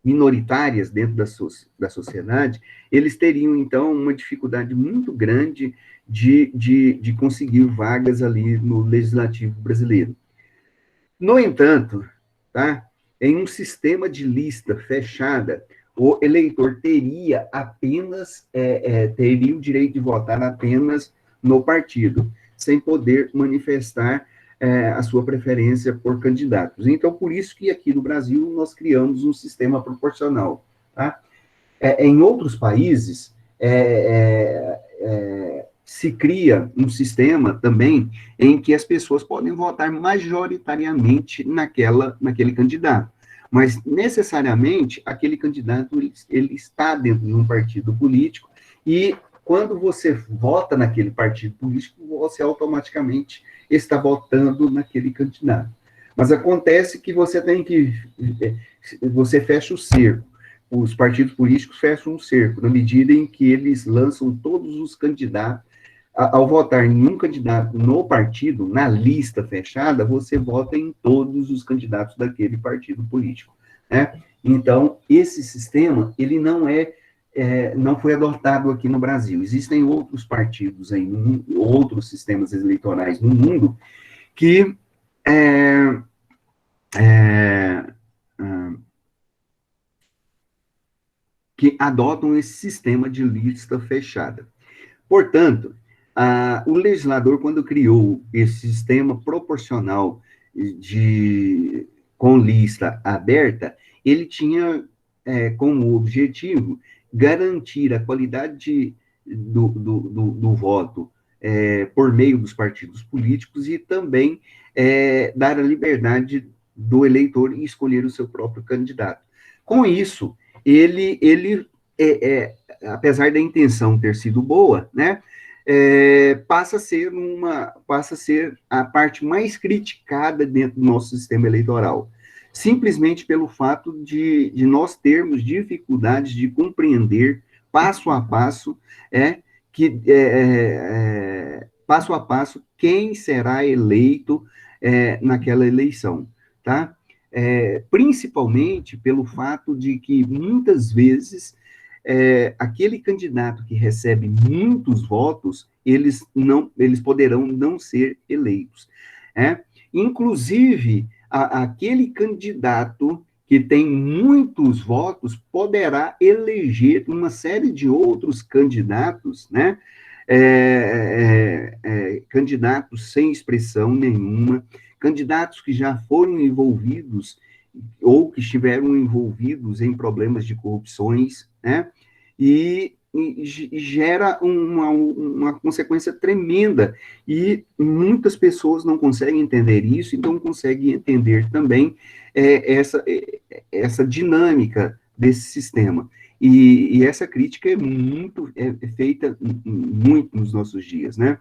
minoritárias dentro da sociedade, eles teriam, então, uma dificuldade muito grande de conseguir vagas ali no legislativo brasileiro. No entanto, tá, em um sistema de lista fechada, o eleitor teria teria o direito de votar apenas no partido, sem poder manifestar a sua preferência por candidatos. Então, por isso que aqui no Brasil nós criamos um sistema proporcional. Tá? Em outros países, se cria um sistema também em que as pessoas podem votar majoritariamente naquele candidato. Mas, necessariamente, aquele candidato ele está dentro de um partido político e, quando você vota naquele partido político, você automaticamente está votando naquele candidato. Mas acontece que você fecha o cerco. Os partidos políticos fecham um cerco, na medida em que eles lançam todos os candidatos. Ao votar em um candidato no partido, na lista fechada, você vota em todos os candidatos daquele partido político, né? Então, esse sistema, ele não foi adotado aqui no Brasil. Existem outros partidos aí, outros sistemas eleitorais no mundo que que adotam esse sistema de lista fechada. Portanto, o legislador, quando criou esse sistema proporcional com lista aberta, ele tinha como objetivo garantir a qualidade do voto por meio dos partidos políticos e também dar a liberdade do eleitor em escolher o seu próprio candidato. Com isso, ele apesar da intenção ter sido boa, né, passa a ser a parte mais criticada dentro do nosso sistema eleitoral, simplesmente pelo fato de nós termos dificuldades de compreender passo a passo, passo a passo, quem será eleito naquela eleição, tá? Principalmente pelo fato de que, muitas vezes, aquele candidato que recebe muitos votos, eles poderão não ser eleitos. Inclusive, aquele candidato que tem muitos votos poderá eleger uma série de outros candidatos, né? Candidatos sem expressão nenhuma, candidatos que já foram envolvidos ou que estiveram envolvidos em problemas de corrupções, né? E gera uma consequência tremenda, e muitas pessoas não conseguem entender isso, e não conseguem entender também essa dinâmica desse sistema. E essa crítica é feita muito nos nossos dias, né?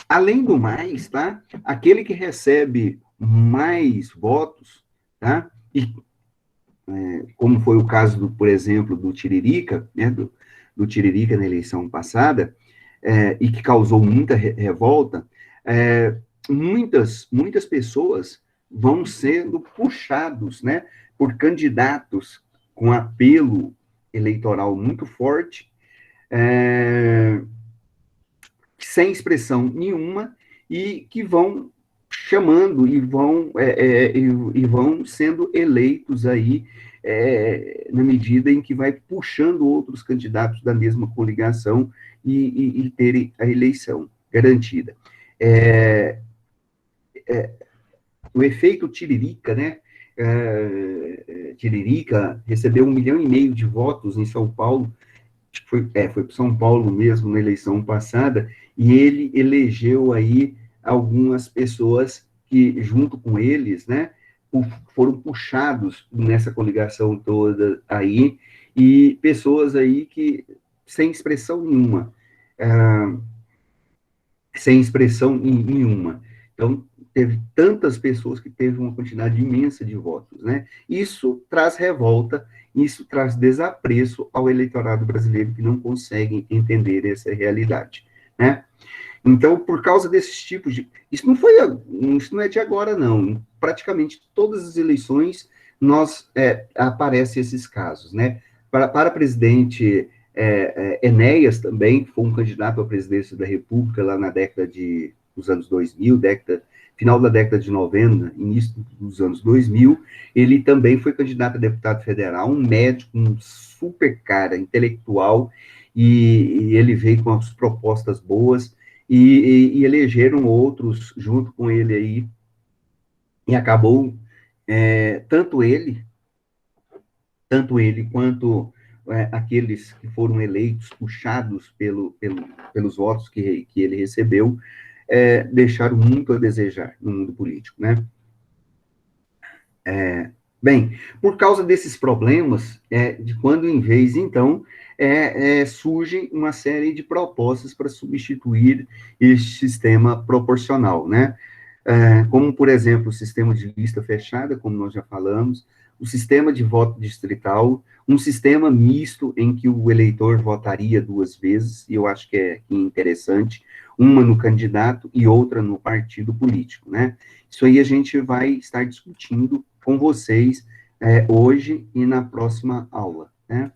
Além do mais, tá? Aquele que recebe mais votos, tá? E como foi o caso, por exemplo, do Tiririca, né? Do Tiririca na eleição passada, e que causou muita revolta, muitas pessoas vão sendo puxados, né, por candidatos com apelo eleitoral muito forte, sem expressão nenhuma, e que vão chamando e vão sendo eleitos aí, na medida em que vai puxando outros candidatos da mesma coligação e terem a eleição garantida. O efeito Tiririca, né? Tiririca recebeu 1,5 milhão de votos em São Paulo, foi para São Paulo mesmo, na eleição passada, e ele elegeu aí algumas pessoas que, junto com eles, né, foram puxados nessa coligação toda aí, e pessoas aí que, sem expressão nenhuma, ah, sem expressão nenhuma. Então, teve tantas pessoas que teve uma quantidade imensa de votos, né? Isso traz revolta, isso traz desapreço ao eleitorado brasileiro que não consegue entender essa realidade, né? Então, por causa desses tipos de... Isso não é de agora, não. Em praticamente todas as eleições, aparecem esses casos, né? Para presidente, Enéas também, que foi um candidato à presidência da República lá na dos anos 2000, final da década de 90, início dos anos 2000, ele também foi candidato a deputado federal, um médico, um super cara, intelectual, e ele veio com as propostas boas, e elegeram outros junto com ele aí, e acabou, tanto ele quanto aqueles que foram eleitos, puxados pelos votos que ele recebeu, deixaram muito a desejar no mundo político, né? Bem, por causa desses problemas, de quando em vez, então, surge uma série de propostas para substituir este sistema proporcional, né? Como, por exemplo, o sistema de lista fechada, como nós já falamos, o sistema de voto distrital, um sistema misto em que o eleitor votaria 2 vezes, e eu acho que é interessante, uma no candidato e outra no partido político, né? Isso aí a gente vai estar discutindo com vocês hoje e na próxima aula, né?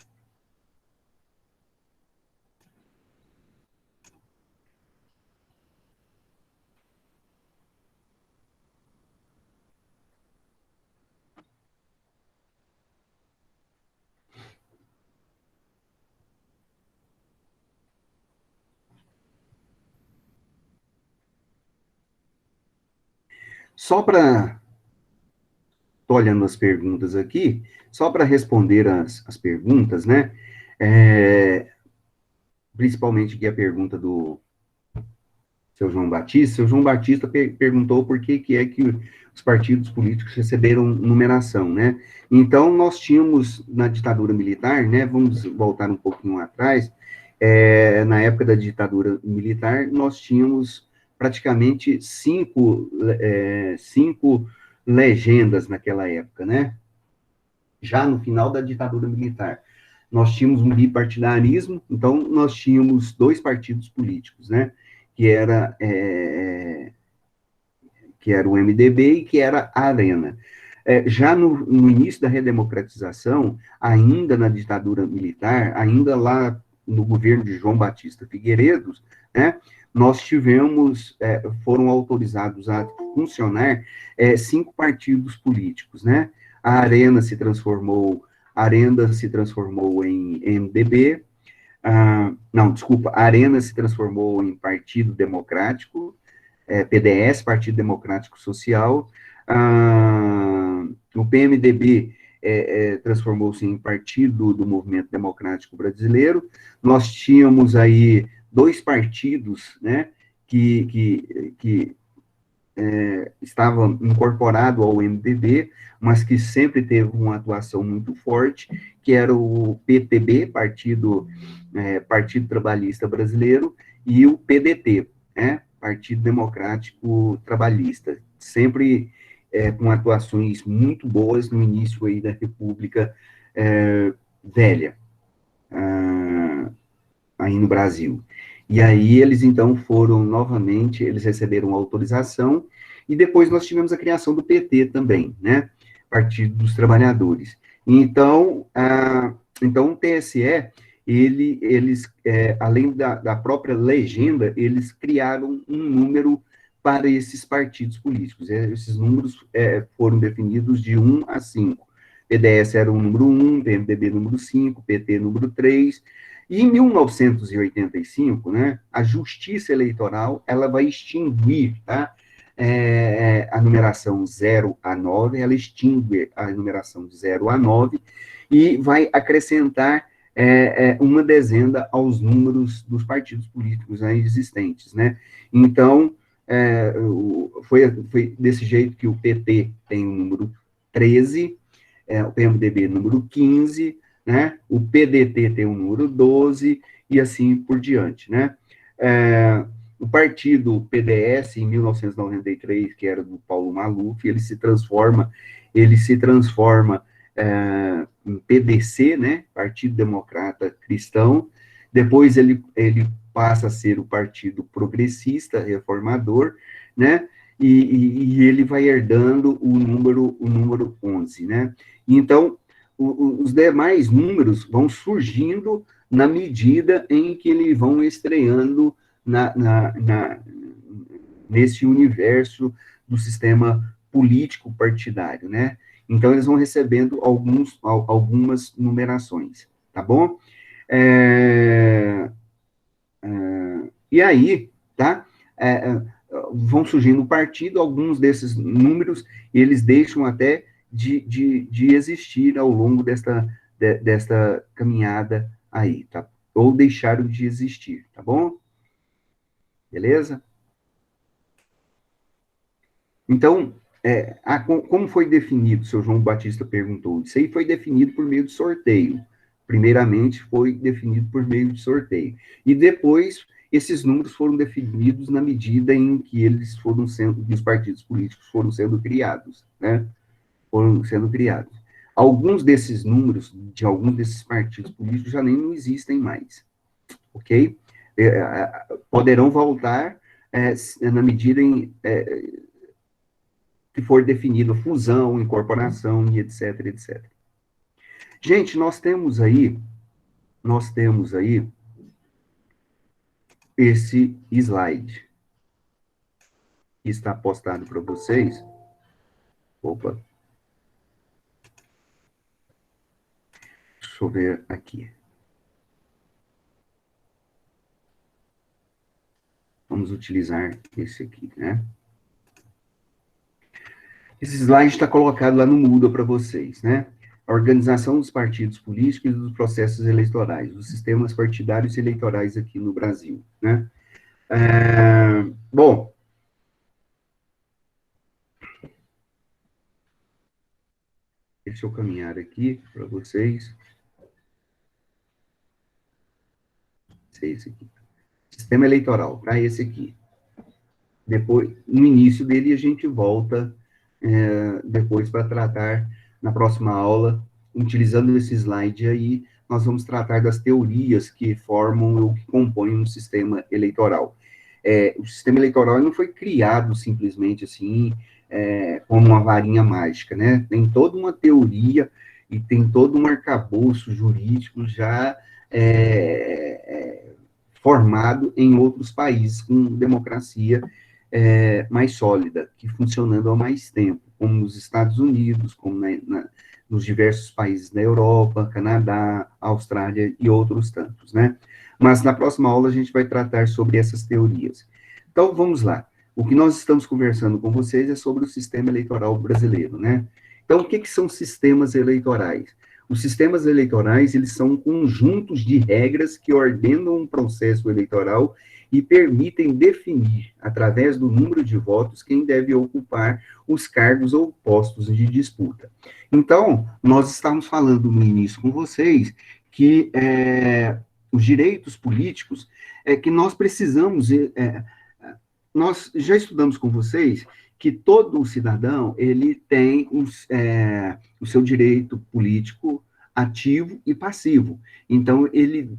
Só para... Estou olhando as perguntas aqui, só para responder as perguntas, né? Principalmente aqui a pergunta do seu João Batista. Seu João Batista perguntou por que é que os partidos políticos receberam numeração, né? Então, nós tínhamos, na ditadura militar, né, vamos voltar um pouquinho atrás, na época da ditadura militar, nós tínhamos praticamente cinco legendas naquela época, né? Já no final da ditadura militar, nós tínhamos um bipartidarismo, então nós tínhamos 2 partidos políticos, né? Que era, que era o MDB e que era a Arena. Já no início da redemocratização, ainda na ditadura militar, ainda lá no governo de João Batista Figueiredo, né, nós tivemos, foram autorizados a funcionar 5 partidos políticos, né? A Arena se transformou em MDB, não, desculpa, a Arena se transformou em Partido Democrático, PDS, Partido Democrático Social, o PMDB transformou-se em Partido do Movimento Democrático Brasileiro. Nós tínhamos aí 2 partidos, né, que estava incorporado ao MDB, mas que sempre teve uma atuação muito forte, que era o PTB, Partido Trabalhista Brasileiro, e o PDT, né, Partido Democrático Trabalhista, sempre com atuações muito boas no início aí da República Velha, aí no Brasil. E aí eles, então, foram novamente, eles receberam autorização, e depois nós tivemos a criação do PT também, né, Partido dos Trabalhadores. Então, então o TSE, além da própria legenda, eles criaram um número para esses partidos políticos. Esses números foram definidos de 1 a 5. PDS era o número 1, PMDB número 5, PT número 3. E em 1985, né, a Justiça Eleitoral ela vai extinguir, tá? A numeração 0 a 9, ela extingue a numeração de 0 a 9 e vai acrescentar uma dezena aos números dos partidos políticos aí existentes, né? Então, foi desse jeito que o PT tem o número 13, o PMDB número 15, né? O PDT tem o número 12 e assim por diante, né? O partido PDS, em 1993, que era do Paulo Maluf, ele se transforma em PDC, né? Partido Democrata Cristão. Depois ele passa a ser o Partido Progressista Reformador, né? E ele vai herdando o número 11, né? Então, os demais números vão surgindo na medida em que eles vão estreando nesse universo do sistema político partidário, né? Então, eles vão recebendo algumas numerações, tá bom? E aí, tá? Vão surgindo o partido, alguns desses números, eles deixam até de existir ao longo desta caminhada aí, tá? Ou deixaram de existir, tá bom? Beleza? Então, como foi definido, o seu João Batista perguntou, isso aí foi definido por meio de sorteio. Primeiramente, foi definido por meio de sorteio. E depois, esses números foram definidos na medida em que os partidos políticos foram sendo criados, né? Foram sendo criados. Alguns desses números, de alguns desses partidos políticos, já nem não existem mais, ok? Poderão voltar na medida em que for definido fusão, incorporação e etc, etc. Gente, nós temos aí esse slide que está postado para vocês. Opa. Deixa eu ver aqui. Vamos utilizar esse aqui, né? Esse slide está colocado lá no Moodle para vocês, né? A organização dos partidos políticos e dos processos eleitorais, os sistemas partidários e eleitorais aqui no Brasil, né? Bom, deixa eu caminhar aqui para vocês. Esse aqui. Sistema eleitoral, tá? Esse aqui. Depois, no início dele, a gente volta depois para tratar, na próxima aula, utilizando esse slide aí, nós vamos tratar das teorias que formam ou que compõem um sistema eleitoral. O sistema eleitoral não foi criado simplesmente assim, como uma varinha mágica, né? Tem toda uma teoria e tem todo um arcabouço jurídico já formado em outros países com democracia mais sólida, que funcionando há mais tempo, como nos Estados Unidos, como nos diversos países da Europa, Canadá, Austrália e outros tantos, né? Mas na próxima aula a gente vai tratar sobre essas teorias. Então, vamos lá. O que nós estamos conversando com vocês é sobre o sistema eleitoral brasileiro, né? Então, o que são sistemas eleitorais? Os sistemas eleitorais, eles são conjuntos de regras que ordenam um processo eleitoral e permitem definir, através do número de votos, quem deve ocupar os cargos ou postos de disputa. Então, nós estávamos falando no início com vocês que os direitos políticos que nós precisamos, nós já estudamos com vocês que todo cidadão, ele tem o seu direito político ativo e passivo. Então, ele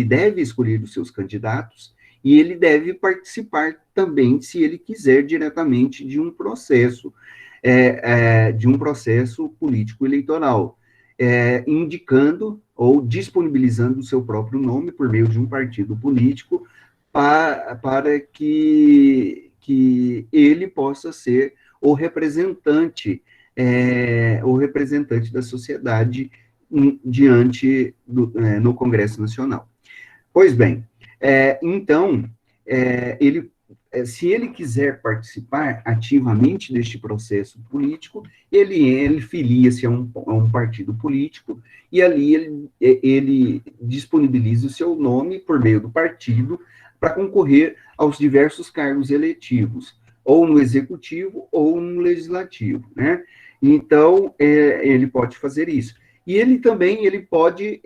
deve escolher os seus candidatos e ele deve participar também, se ele quiser, diretamente de um processo de um processo político eleitoral, indicando ou disponibilizando o seu próprio nome por meio de um partido político para que ele possa ser o representante da sociedade no Congresso Nacional. Pois bem, então, se ele quiser participar ativamente deste processo político, ele filia-se a um partido político e ali ele disponibiliza o seu nome por meio do partido para concorrer aos diversos cargos eletivos, ou no executivo ou no legislativo, né? Então, ele pode fazer isso. E ele também ele pode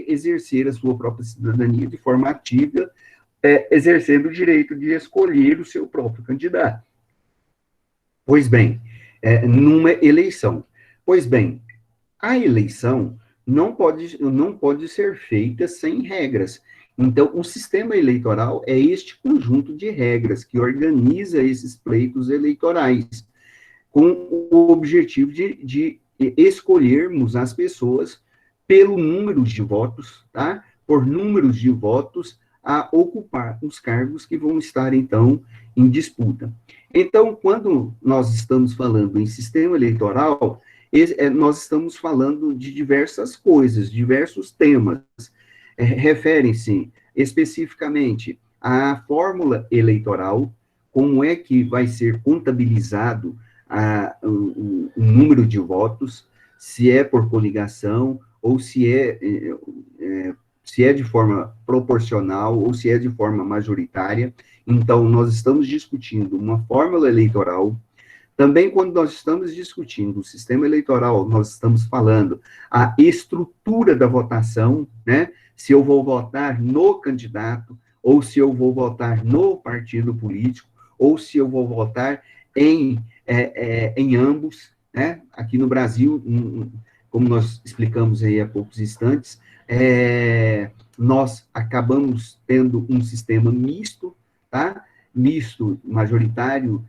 exercer a sua própria cidadania de forma ativa, exercendo o direito de escolher o seu próprio candidato. Pois bem, numa eleição. Pois bem, a eleição não pode ser feita sem regras. Então, o sistema eleitoral é este conjunto de regras que organiza esses pleitos eleitorais, com o objetivo de escolhermos as pessoas pelo número de votos, tá? Por números de votos a ocupar os cargos que vão estar, então, em disputa. Então, quando nós estamos falando em sistema eleitoral, nós estamos falando de diversas coisas, diversos temas. Referem-se especificamente à fórmula eleitoral, como é que vai ser contabilizado o número de votos, se é por coligação, ou se é de forma proporcional, ou se é de forma majoritária. Então, nós estamos discutindo uma fórmula eleitoral. Também, quando nós estamos discutindo o sistema eleitoral, nós estamos falando a estrutura da votação, né? Se eu vou votar no candidato, ou se eu vou votar no partido político, ou se eu vou votar em ambos, né? Aqui no Brasil, como nós explicamos aí há poucos instantes, nós acabamos tendo um sistema misto, tá? Misto, majoritário,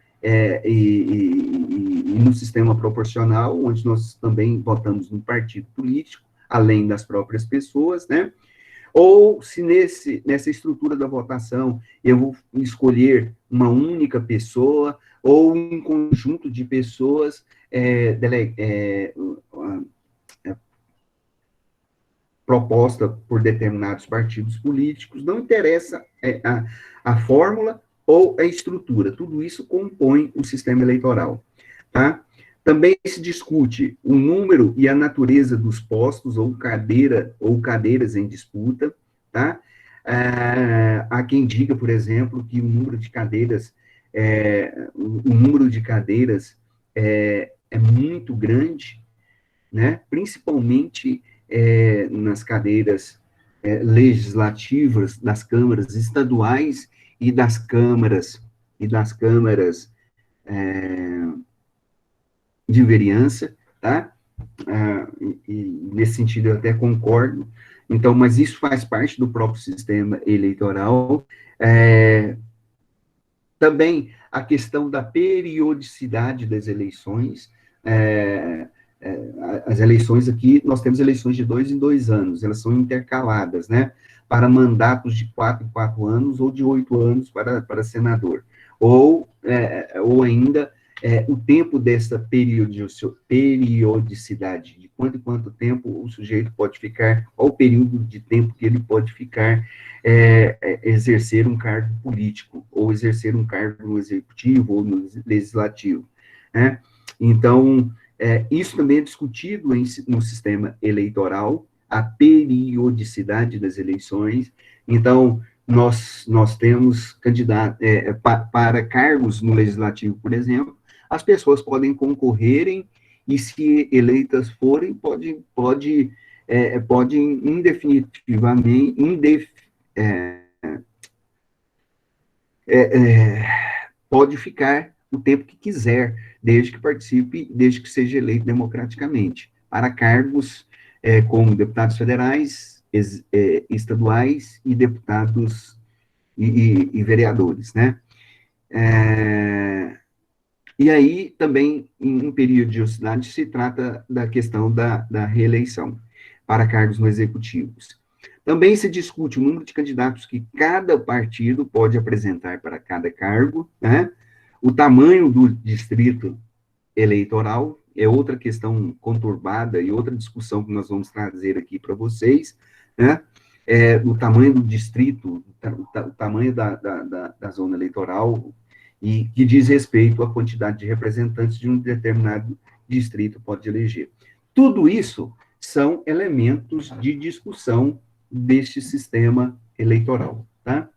e no sistema proporcional, onde nós também votamos no partido político, além das próprias pessoas, né? Ou se nessa estrutura da votação eu vou escolher uma única pessoa ou um conjunto de pessoas proposta por determinados partidos políticos, não interessa a fórmula ou a estrutura, tudo isso compõe o sistema eleitoral, tá? Também se discute o número e a natureza dos postos ou cadeiras em disputa, tá? Há quem diga, por exemplo, que o número de cadeiras é muito grande, né? Principalmente nas cadeiras legislativas das câmaras estaduais e das câmaras de vereança, tá? E nesse sentido eu até concordo. Então, mas isso faz parte do próprio sistema eleitoral. Também a questão da periodicidade das eleições. As eleições aqui, nós temos eleições de 2 em 2 anos, elas são intercaladas, né? Para mandatos de 4 em 4 anos ou de 8 anos para senador. Ou ainda o tempo dessa periodicidade, de quanto em quanto tempo o sujeito pode ficar, qual o período de tempo que ele pode ficar exercer um cargo político, ou exercer um cargo no executivo ou no legislativo, né? Então, isso também é discutido no sistema eleitoral, a periodicidade das eleições. Então, nós temos candidatos para cargos no legislativo, por exemplo, as pessoas podem concorrerem e, se eleitas forem, podem indefinitivamente, pode ficar o tempo que quiser, desde que participe, desde que seja eleito democraticamente, para cargos como deputados federais, estaduais e deputados e vereadores, né? E aí, também, em periodicidade, se trata da questão da reeleição para cargos no executivos. Também se discute o número de candidatos que cada partido pode apresentar para cada cargo, né? O tamanho do distrito eleitoral é outra questão conturbada e outra discussão que nós vamos trazer aqui para vocês, né? O tamanho do distrito, o tamanho da zona eleitoral, e que diz respeito à quantidade de representantes de um determinado distrito pode eleger. Tudo isso são elementos de discussão deste sistema eleitoral, tá?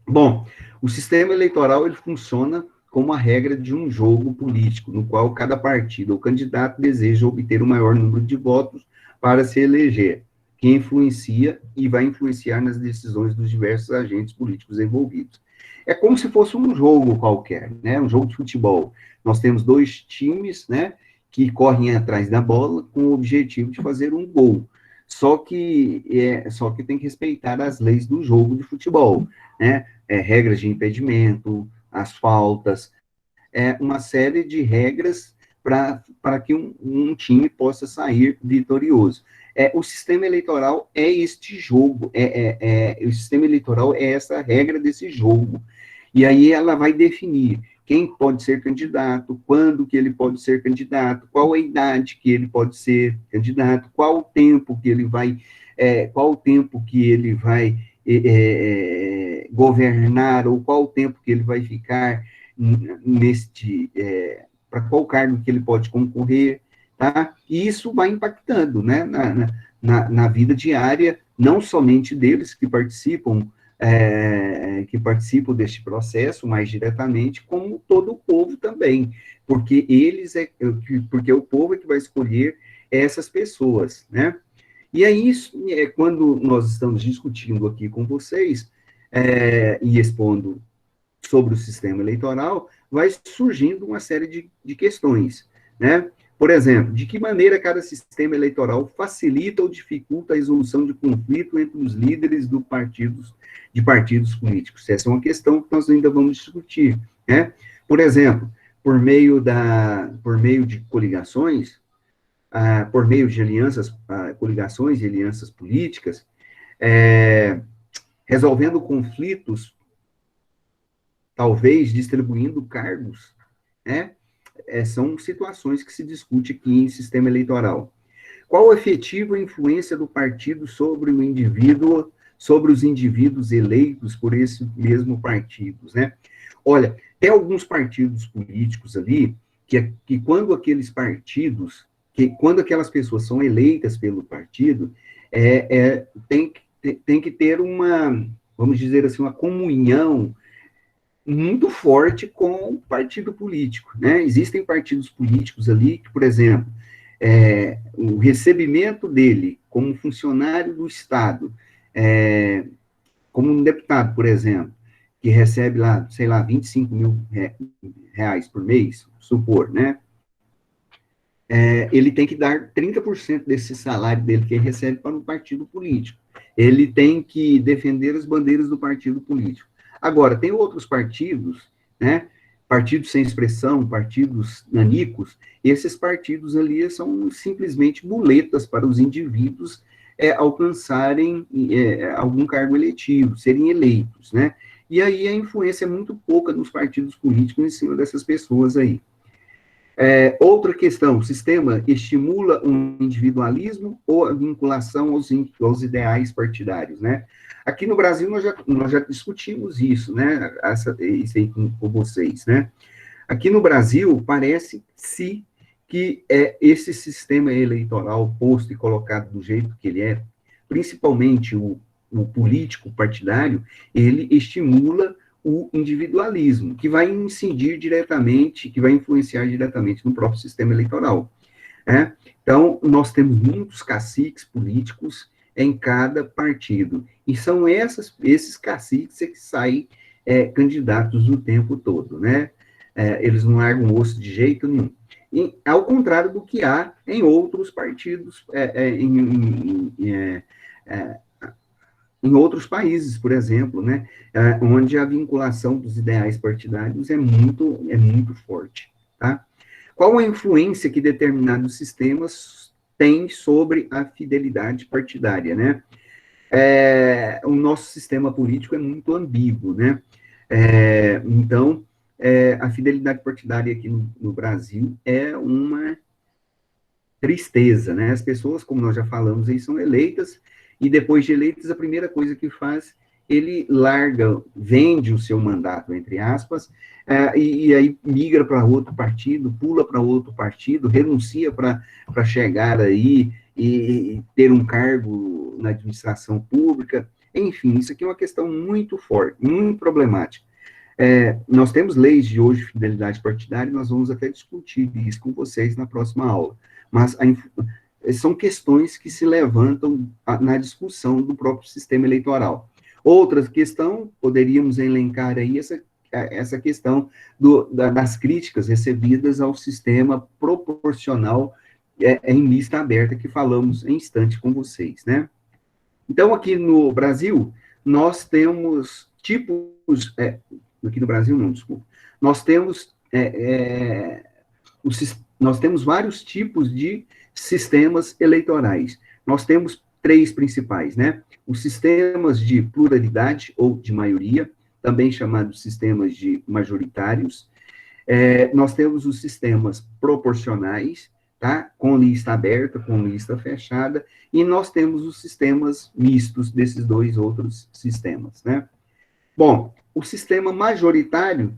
Bom, o sistema eleitoral ele funciona como a regra de um jogo político, no qual cada partido ou candidato deseja obter o maior número de votos para se eleger, que influencia e vai influenciar nas decisões dos diversos agentes políticos envolvidos. É como se fosse um jogo qualquer, né? Um jogo de futebol. Nós temos dois times, né, que correm atrás da bola com o objetivo de fazer um gol. Só que tem que respeitar as leis do jogo de futebol, né? Regras de impedimento, as faltas, uma série de regras para que um time possa sair vitorioso. O sistema eleitoral é este jogo, o sistema eleitoral é essa regra desse jogo. E aí ela vai definir quem pode ser candidato, quando que ele pode ser candidato, qual a idade que ele pode ser candidato, qual o tempo que ele vai, governar, ou qual o tempo que ele vai ficar para qual cargo que ele pode concorrer, tá? E isso vai impactando, né, na vida diária, não somente deles que participam deste processo mais diretamente, como todo o povo também, porque porque o povo é que vai escolher essas pessoas, né? E aí, quando nós estamos discutindo aqui com vocês, e expondo sobre o sistema eleitoral, vai surgindo uma série de questões, né? Por exemplo, de que maneira cada sistema eleitoral facilita ou dificulta a resolução de conflito entre os líderes de partidos políticos? Essa é uma questão que nós ainda vamos discutir, né? Por exemplo, por meio de coligações, por meio de coligações e alianças políticas, resolvendo conflitos, talvez distribuindo cargos, né? São situações que se discute aqui em sistema eleitoral. Qual a efetiva influência do partido sobre o indivíduo, sobre os indivíduos eleitos por esse mesmo partido, né? Olha, tem alguns partidos políticos ali que quando quando aquelas pessoas são eleitas pelo partido, tem que ter vamos dizer assim, uma comunhão muito forte com o partido político, né? Existem partidos políticos ali que, por exemplo, o recebimento dele como funcionário do Estado, como um deputado, por exemplo, que recebe lá, sei lá, 25 mil reais por mês, supor, né? Ele tem que dar 30% desse salário dele que ele recebe para um partido político. Ele tem que defender as bandeiras do partido político. Agora, tem outros partidos, né? Partidos sem expressão, partidos nanicos, esses partidos ali são simplesmente muletas para os indivíduos alcançarem algum cargo eletivo, serem eleitos, né? E aí a influência é muito pouca nos partidos políticos em cima dessas pessoas aí. Outra questão, o sistema estimula um individualismo ou a vinculação aos ideais partidários, né? Aqui no Brasil nós já discutimos isso, né? Isso aí com vocês, né? Aqui no Brasil, parece-se que esse sistema eleitoral posto e colocado do jeito que ele é, principalmente o político partidário, ele estimula o individualismo, que vai incidir diretamente, que vai influenciar diretamente no próprio sistema eleitoral. Então, nós temos muitos caciques políticos em cada partido, e são esses caciques que saem candidatos o tempo todo, né? Eles não largam o osso de jeito nenhum. E, ao contrário do que há em outros partidos, em outros países, por exemplo, né, onde a vinculação dos ideais partidários é muito forte, tá? Qual a influência que determinados sistemas têm sobre a fidelidade partidária, né? O nosso sistema político é muito ambíguo, né? Então, a fidelidade partidária aqui no Brasil é uma tristeza, né? As pessoas, como nós já falamos aí, são eleitas, e depois de eleitas, a primeira coisa que faz, ele larga, vende o seu mandato, entre aspas, e aí migra para outro partido, pula para outro partido, renuncia para chegar aí e ter um cargo na administração pública. Enfim, isso aqui é uma questão muito forte, muito problemática. Nós temos leis de hoje de fidelidade partidária, nós vamos até discutir isso com vocês na próxima aula. Mas são questões que se levantam na discussão do próprio sistema eleitoral. Outra questão, poderíamos elencar aí essa questão das críticas recebidas ao sistema proporcional em lista aberta, que falamos em instante com vocês, né? Então, aqui no Brasil, nós temos tipos... aqui no Brasil, não, desculpa. Nós temos nós temos vários tipos de sistemas eleitorais. Nós temos três principais, né? Os sistemas de pluralidade ou de maioria, também chamados sistemas de majoritários. Nós temos os sistemas proporcionais, tá? Com lista aberta, com lista fechada, e nós temos os sistemas mistos desses dois outros sistemas, né? Bom, o sistema majoritário,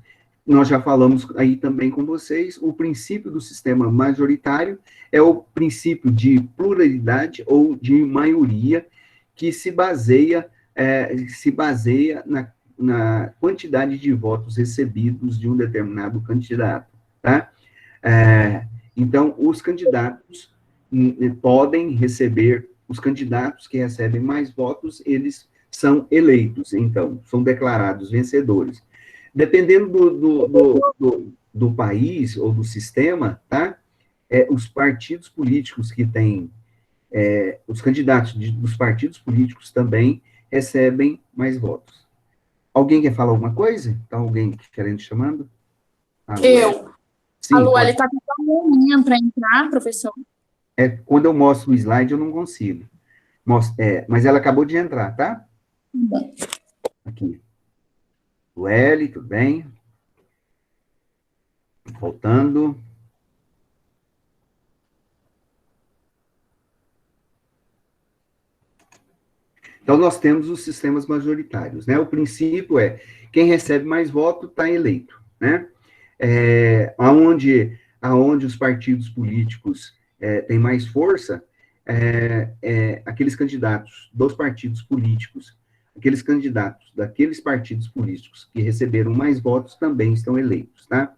nós já falamos aí também com vocês, o princípio do sistema majoritário é o princípio de pluralidade ou de maioria, que se baseia na quantidade de votos recebidos de um determinado candidato, tá? Então, os candidatos podem receber, os candidatos que recebem mais votos, eles são eleitos, então, são declarados vencedores. Dependendo do país ou do sistema, tá? Os partidos políticos que têm, os candidatos dos partidos políticos também recebem mais votos. Alguém quer falar alguma coisa? Tá alguém querendo chamando? Eu. Sim, a Lueli está com uma unha para entrar, professor. Quando eu mostro o slide, eu não consigo. Mas ela acabou de entrar, tá? Aqui. Lueli, tudo bem? Voltando. Então, nós temos os sistemas majoritários, né? O princípio é, quem recebe mais voto está eleito, né? Aonde os partidos políticos têm mais força, aqueles candidatos dos partidos políticos, aqueles candidatos daqueles partidos políticos que receberam mais votos também estão eleitos, tá?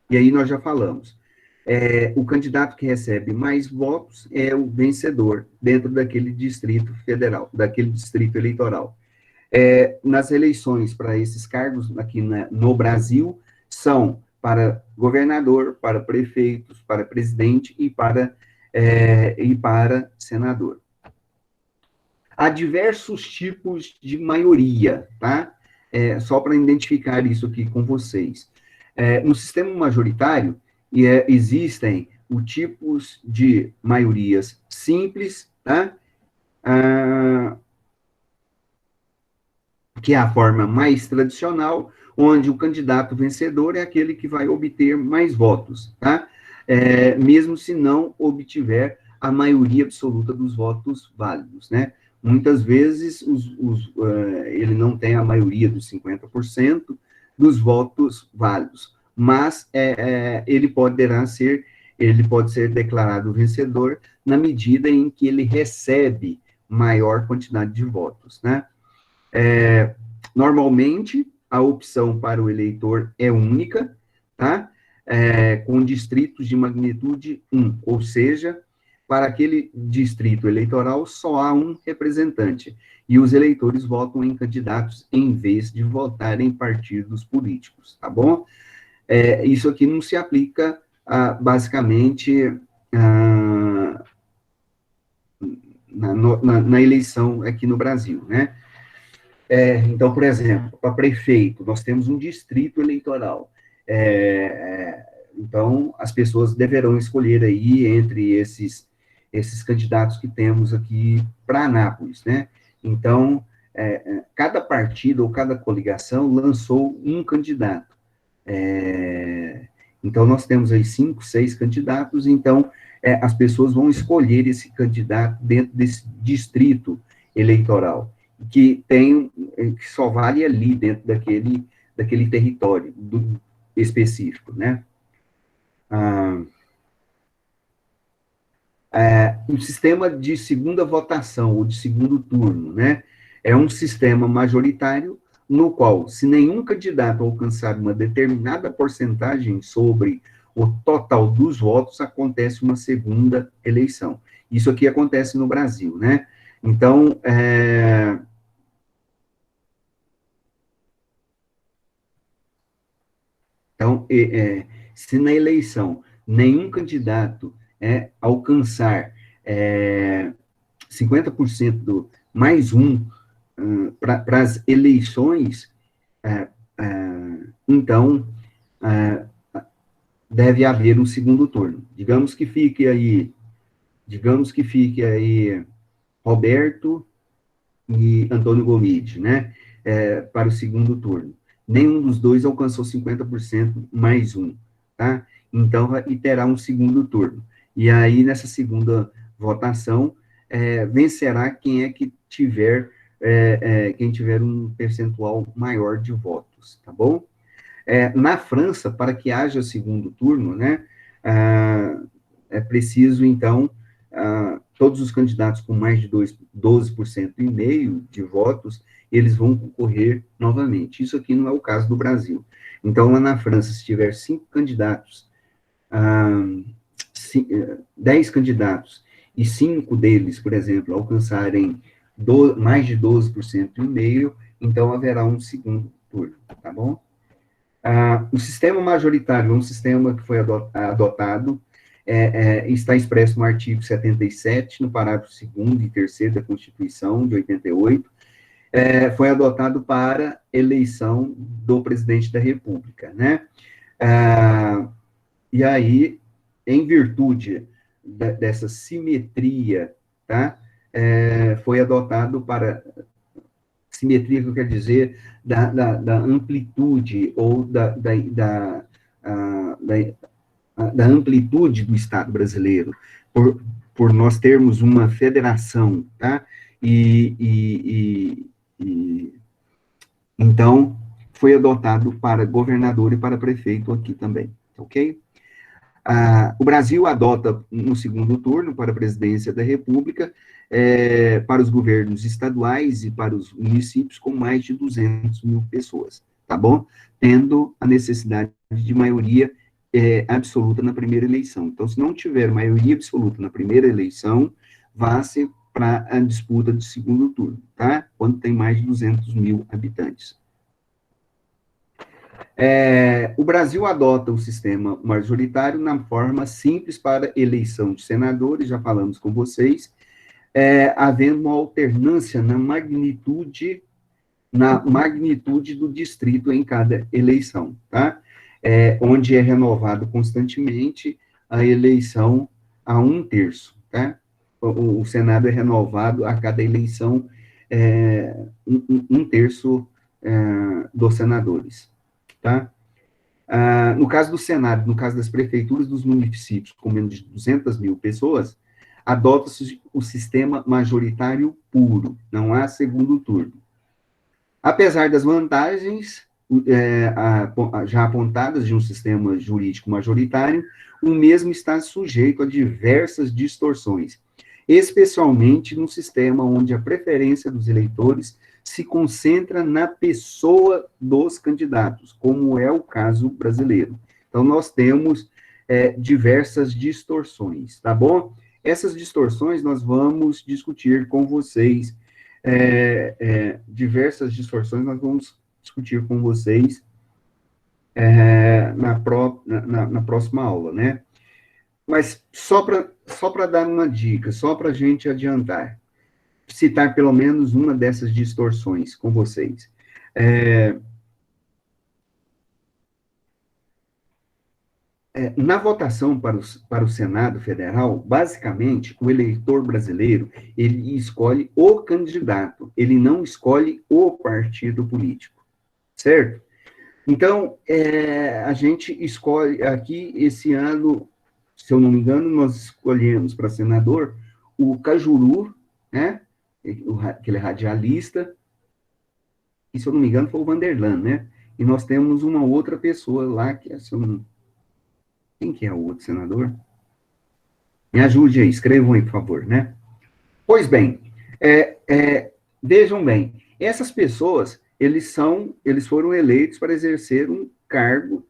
E aí nós já falamos. O candidato que recebe mais votos é o vencedor dentro daquele distrito federal, daquele distrito eleitoral. Nas eleições para esses cargos aqui no Brasil, são para governador, para prefeitos, para presidente e para senador. Há diversos tipos de maioria, tá? Só para identificar isso aqui com vocês. No sistema majoritário, existem os tipos de maiorias simples, tá? Que é a forma mais tradicional, onde o candidato vencedor é aquele que vai obter mais votos, tá? Mesmo se não obtiver a maioria absoluta dos votos válidos, né? Muitas vezes, ele não tem a maioria dos 50% dos votos válidos, mas ele pode ser declarado vencedor na medida em que ele recebe maior quantidade de votos, né? Normalmente, a opção para o eleitor é única, tá? Com distritos de magnitude 1, ou seja, para aquele distrito eleitoral só há um representante, e os eleitores votam em candidatos em vez de votar em partidos políticos, tá bom? Isso aqui não se aplica, basicamente, na eleição aqui no Brasil, né? Então, por exemplo, para prefeito, nós temos um distrito eleitoral. Então, as pessoas deverão escolher aí entre esses candidatos que temos aqui para Anápolis, né? Então, cada partido ou cada coligação lançou um candidato. Então, nós temos aí 5, 6 candidatos, então, as pessoas vão escolher esse candidato dentro desse distrito eleitoral, que só vale ali dentro daquele território específico, né? O sistema de segunda votação, ou de segundo turno, né? É um sistema majoritário no qual, se nenhum candidato alcançar uma determinada porcentagem sobre o total dos votos, acontece uma segunda eleição. Isso aqui acontece no Brasil, né? Então, se na eleição nenhum candidato alcançar 50% mais um para as eleições, então deve haver um segundo turno. Digamos que fique aí Roberto e Antônio Gomide, né, para o segundo turno. Nenhum dos dois alcançou 50% mais um, tá? Então, e terá um segundo turno. E aí, nessa segunda votação, vencerá quem tiver um percentual maior de votos, tá bom? Na França, para que haja segundo turno, né, é preciso, então, todos os candidatos com mais de 12,5% de votos, eles vão concorrer novamente. Isso aqui não é o caso do Brasil. Então, lá na França, se tiver 5 candidatos, 10 candidatos, e 5 deles, por exemplo, alcançarem mais de 12,5%, então haverá um segundo turno, tá bom? O sistema majoritário é um sistema que foi adotado, está expresso no artigo 77, no parágrafo 2º e 3º da Constituição de 88, foi adotado para eleição do presidente da República, né? E aí, em virtude dessa simetria, tá? Foi adotado para simetria, que eu quero dizer, da amplitude ou da amplitude do Estado brasileiro, por nós termos uma federação, tá? Então, foi adotado para governador e para prefeito aqui também, ok? O Brasil adota no segundo turno para a presidência da República, para os governos estaduais e para os municípios com mais de 200 mil pessoas, tá bom? Tendo a necessidade de maioria absoluta na primeira eleição. Então, se não tiver maioria absoluta na primeira eleição, vá-se para a disputa de segundo turno, tá? Quando tem mais de 200 mil habitantes. O Brasil adota o sistema majoritário na forma simples para eleição de senadores, já falamos com vocês, havendo uma alternância na magnitude do distrito em cada eleição, tá? Onde é renovado constantemente a eleição a 1/3, tá? O Senado é renovado a cada eleição 1/3 dos senadores, tá? No caso do Senado, no caso das prefeituras dos municípios com menos de 200 mil pessoas, adota-se o sistema majoritário puro, não há segundo turno. Apesar das vantagens já apontadas de um sistema jurídico majoritário, o mesmo está sujeito a diversas distorções, especialmente num sistema onde a preferência dos eleitores se concentra na pessoa dos candidatos, como é o caso brasileiro. Então, nós temos diversas distorções, tá bom? Essas distorções nós vamos discutir com vocês, diversas distorções nós vamos discutir com vocês na próxima aula, né? Mas só para dar uma dica, só para a gente adiantar, citar pelo menos uma dessas distorções com vocês. Na votação para o Senado Federal, basicamente, o eleitor brasileiro, ele escolhe o candidato, ele não escolhe o partido político, certo? Então, a gente escolhe, aqui, esse ano, se eu não me engano, nós escolhemos para senador o Cajuru, né? Aquele radialista, e se eu não me engano foi o Vanderlan, né? E nós temos uma outra pessoa lá, que é, quem que é o outro senador? Me ajude aí, escrevam aí, por favor, né? Pois bem, vejam bem, essas pessoas, eles foram eleitos para exercer um cargo,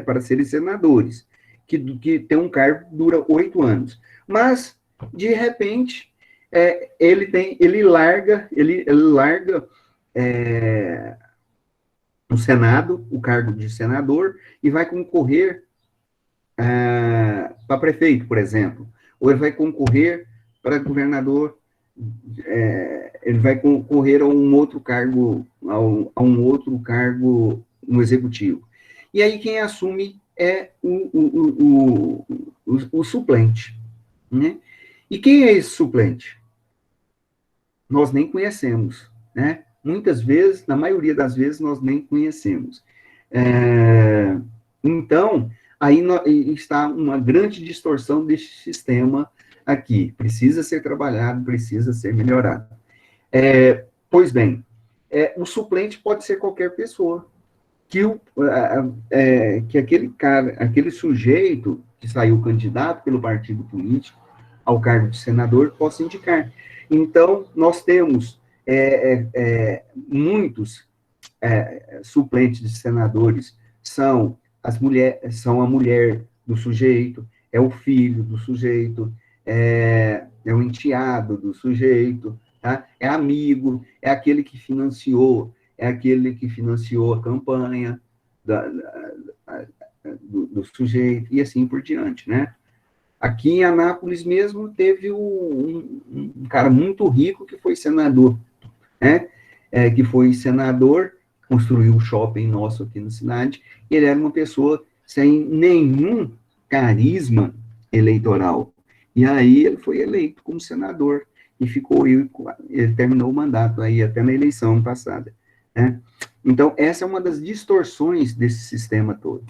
para serem senadores, que tem um cargo que dura 8 anos. Mas, de repente, ele larga no Senado, o cargo de senador, e vai concorrer para prefeito, por exemplo, ou ele vai concorrer para governador, ele vai concorrer a um outro cargo, no executivo. E aí quem assume é o suplente, né? E quem é esse suplente? Nós nem conhecemos, né? Muitas vezes, na maioria das vezes, nós nem conhecemos. Então, aí está uma grande distorção deste sistema aqui. Precisa ser trabalhado, precisa ser melhorado. Pois bem, o suplente pode ser qualquer pessoa. Que aquele sujeito que saiu candidato pelo partido político ao cargo de senador possa indicar. Então, nós temos muitos suplentes de senadores, são a mulher do sujeito, é o filho do sujeito, é o enteado do sujeito, tá? É amigo, é aquele que financiou a campanha do sujeito, e assim por diante, né? Aqui em Anápolis mesmo teve um cara muito rico que foi senador, né? Que foi senador, construiu um shopping nosso aqui na cidade, e ele era uma pessoa sem nenhum carisma eleitoral. E aí ele foi eleito como senador, e ele terminou o mandato aí até na eleição passada, né? Então, essa é uma das distorções desse sistema todo,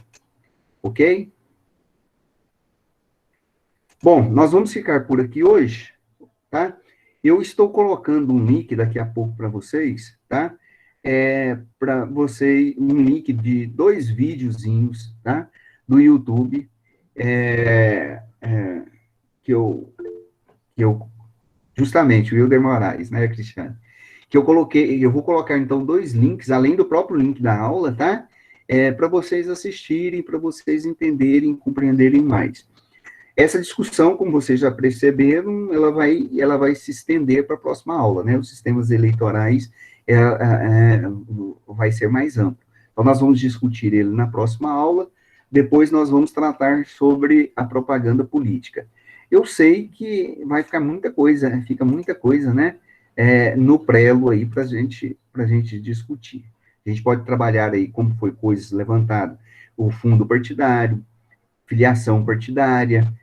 ok? Bom, nós vamos ficar por aqui hoje, tá? Eu estou colocando um link daqui a pouco para vocês, tá? Para vocês, um link de 2 videozinhos, tá? Do YouTube, que eu, justamente, o Wilder Moraes, né, Cristiano? Que eu vou colocar, então, 2 links, além do próprio link da aula, tá? Para vocês assistirem, para vocês entenderem, compreenderem mais. Essa discussão, como vocês já perceberam, ela vai se estender para a próxima aula, né? Os sistemas eleitorais vai ser mais amplo. Então, nós vamos discutir ele na próxima aula, depois nós vamos tratar sobre a propaganda política. Eu sei que vai ficar muita coisa, né? No prelo aí para a gente discutir. A gente pode trabalhar aí como foi coisas levantadas, o fundo partidário, filiação partidária,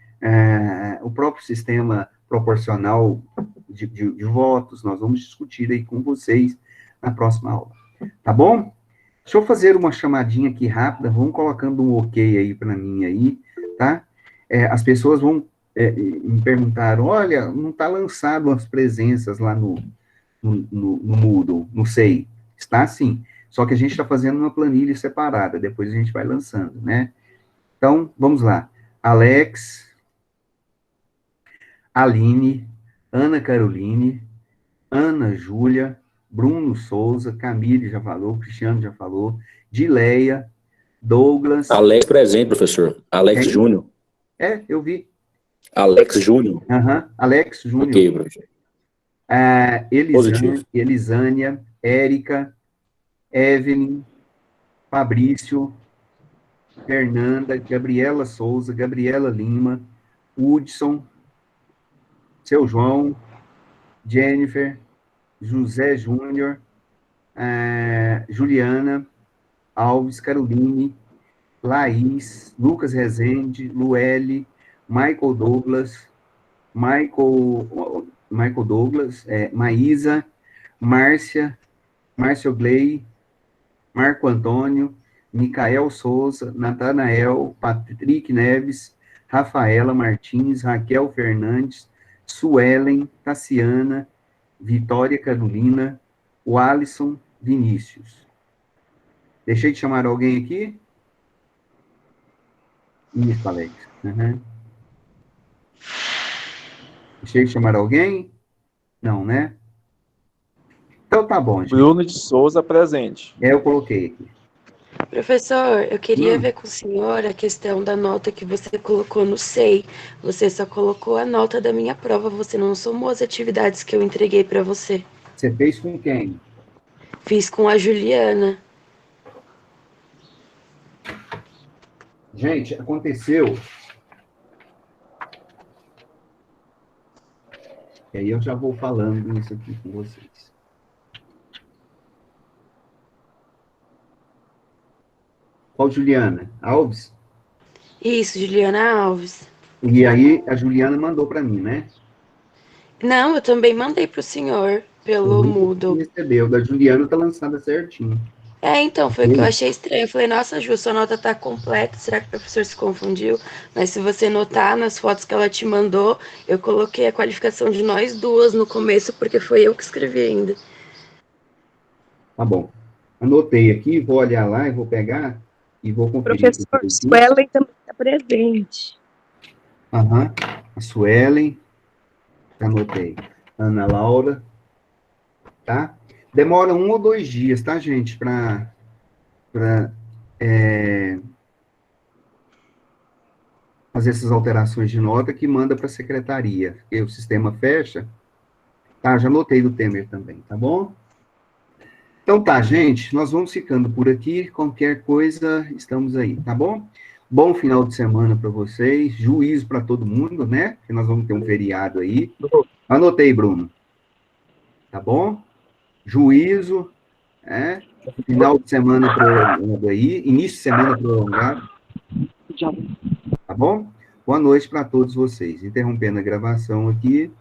o próprio sistema proporcional de votos, nós vamos discutir aí com vocês na próxima aula, tá bom? Deixa eu fazer uma chamadinha aqui rápida, vão colocando um ok aí para mim aí, tá? As pessoas vão me perguntar, olha, não está lançado as presenças lá no Moodle, não sei, está sim, só que a gente está fazendo uma planilha separada, depois a gente vai lançando, né? Então, vamos lá. Alex, Aline, Ana Caroline, Ana Júlia, Bruno Souza, Camille já falou, Cristiano já falou, Dileia, Douglas. Alex presente, professor. Alex Júnior. Eu vi. Alex Júnior. Alex Júnior. Ok, professor. Elisânia, Érica, Evelyn, Fabrício, Fernanda, Gabriela Souza, Gabriela Lima, Hudson, seu João, Jennifer, José Júnior, Juliana, Alves, Caroline, Laís, Lucas Rezende, Lueli, Michael Douglas, Maísa, Márcia, Márcio Gley, Marco Antônio, Micael Souza, Natanael, Patrick Neves, Rafaela Martins, Raquel Fernandes, Suelen, Tassiana, Vitória Carolina, o Alisson Vinícius. Deixei de chamar alguém aqui? Isso, Alex. Uhum. Deixei de chamar alguém? Não, né? Então tá bom, gente. Bruno de Souza presente. Eu coloquei aqui. Professor, eu queria ver com o senhor a questão da nota que você colocou no SEI. Você só colocou a nota da minha prova, você não somou as atividades que eu entreguei para você. Você fez com quem? Fiz com a Juliana. Gente, aconteceu. E aí eu já vou falando isso aqui com vocês. Qual Juliana? Alves? Isso, Juliana Alves. E aí a Juliana mandou para mim, né? Não, eu também mandei para o senhor pelo Moodle. Recebeu. Da Juliana tá lançada certinho. Então, foi o que eu achei estranho. Eu falei, nossa, Ju, sua nota tá completa, será que o professor se confundiu? Mas se você notar nas fotos que ela te mandou, eu coloquei a qualificação de nós duas no começo, porque foi eu que escrevi ainda. Tá bom. Anotei aqui, vou olhar lá e vou pegar e vou conferir. Professor, Suelen também está presente. Aham. A Suelen. Anotei. Ana Laura. Tá? Demora 1 ou 2 dias, tá, gente? Para fazer essas alterações de nota que manda para a secretaria. Porque o sistema fecha. Tá, já anotei do Temer também, tá bom? Então tá, gente, nós vamos ficando por aqui. Qualquer coisa, estamos aí, tá bom? Bom final de semana para vocês. Juízo para todo mundo, né? Que nós vamos ter um feriado aí. Anotei, Bruno. Tá bom? Juízo, final de semana prolongado aí, início de semana prolongado. Tá bom? Boa noite para todos vocês. Interrompendo a gravação aqui.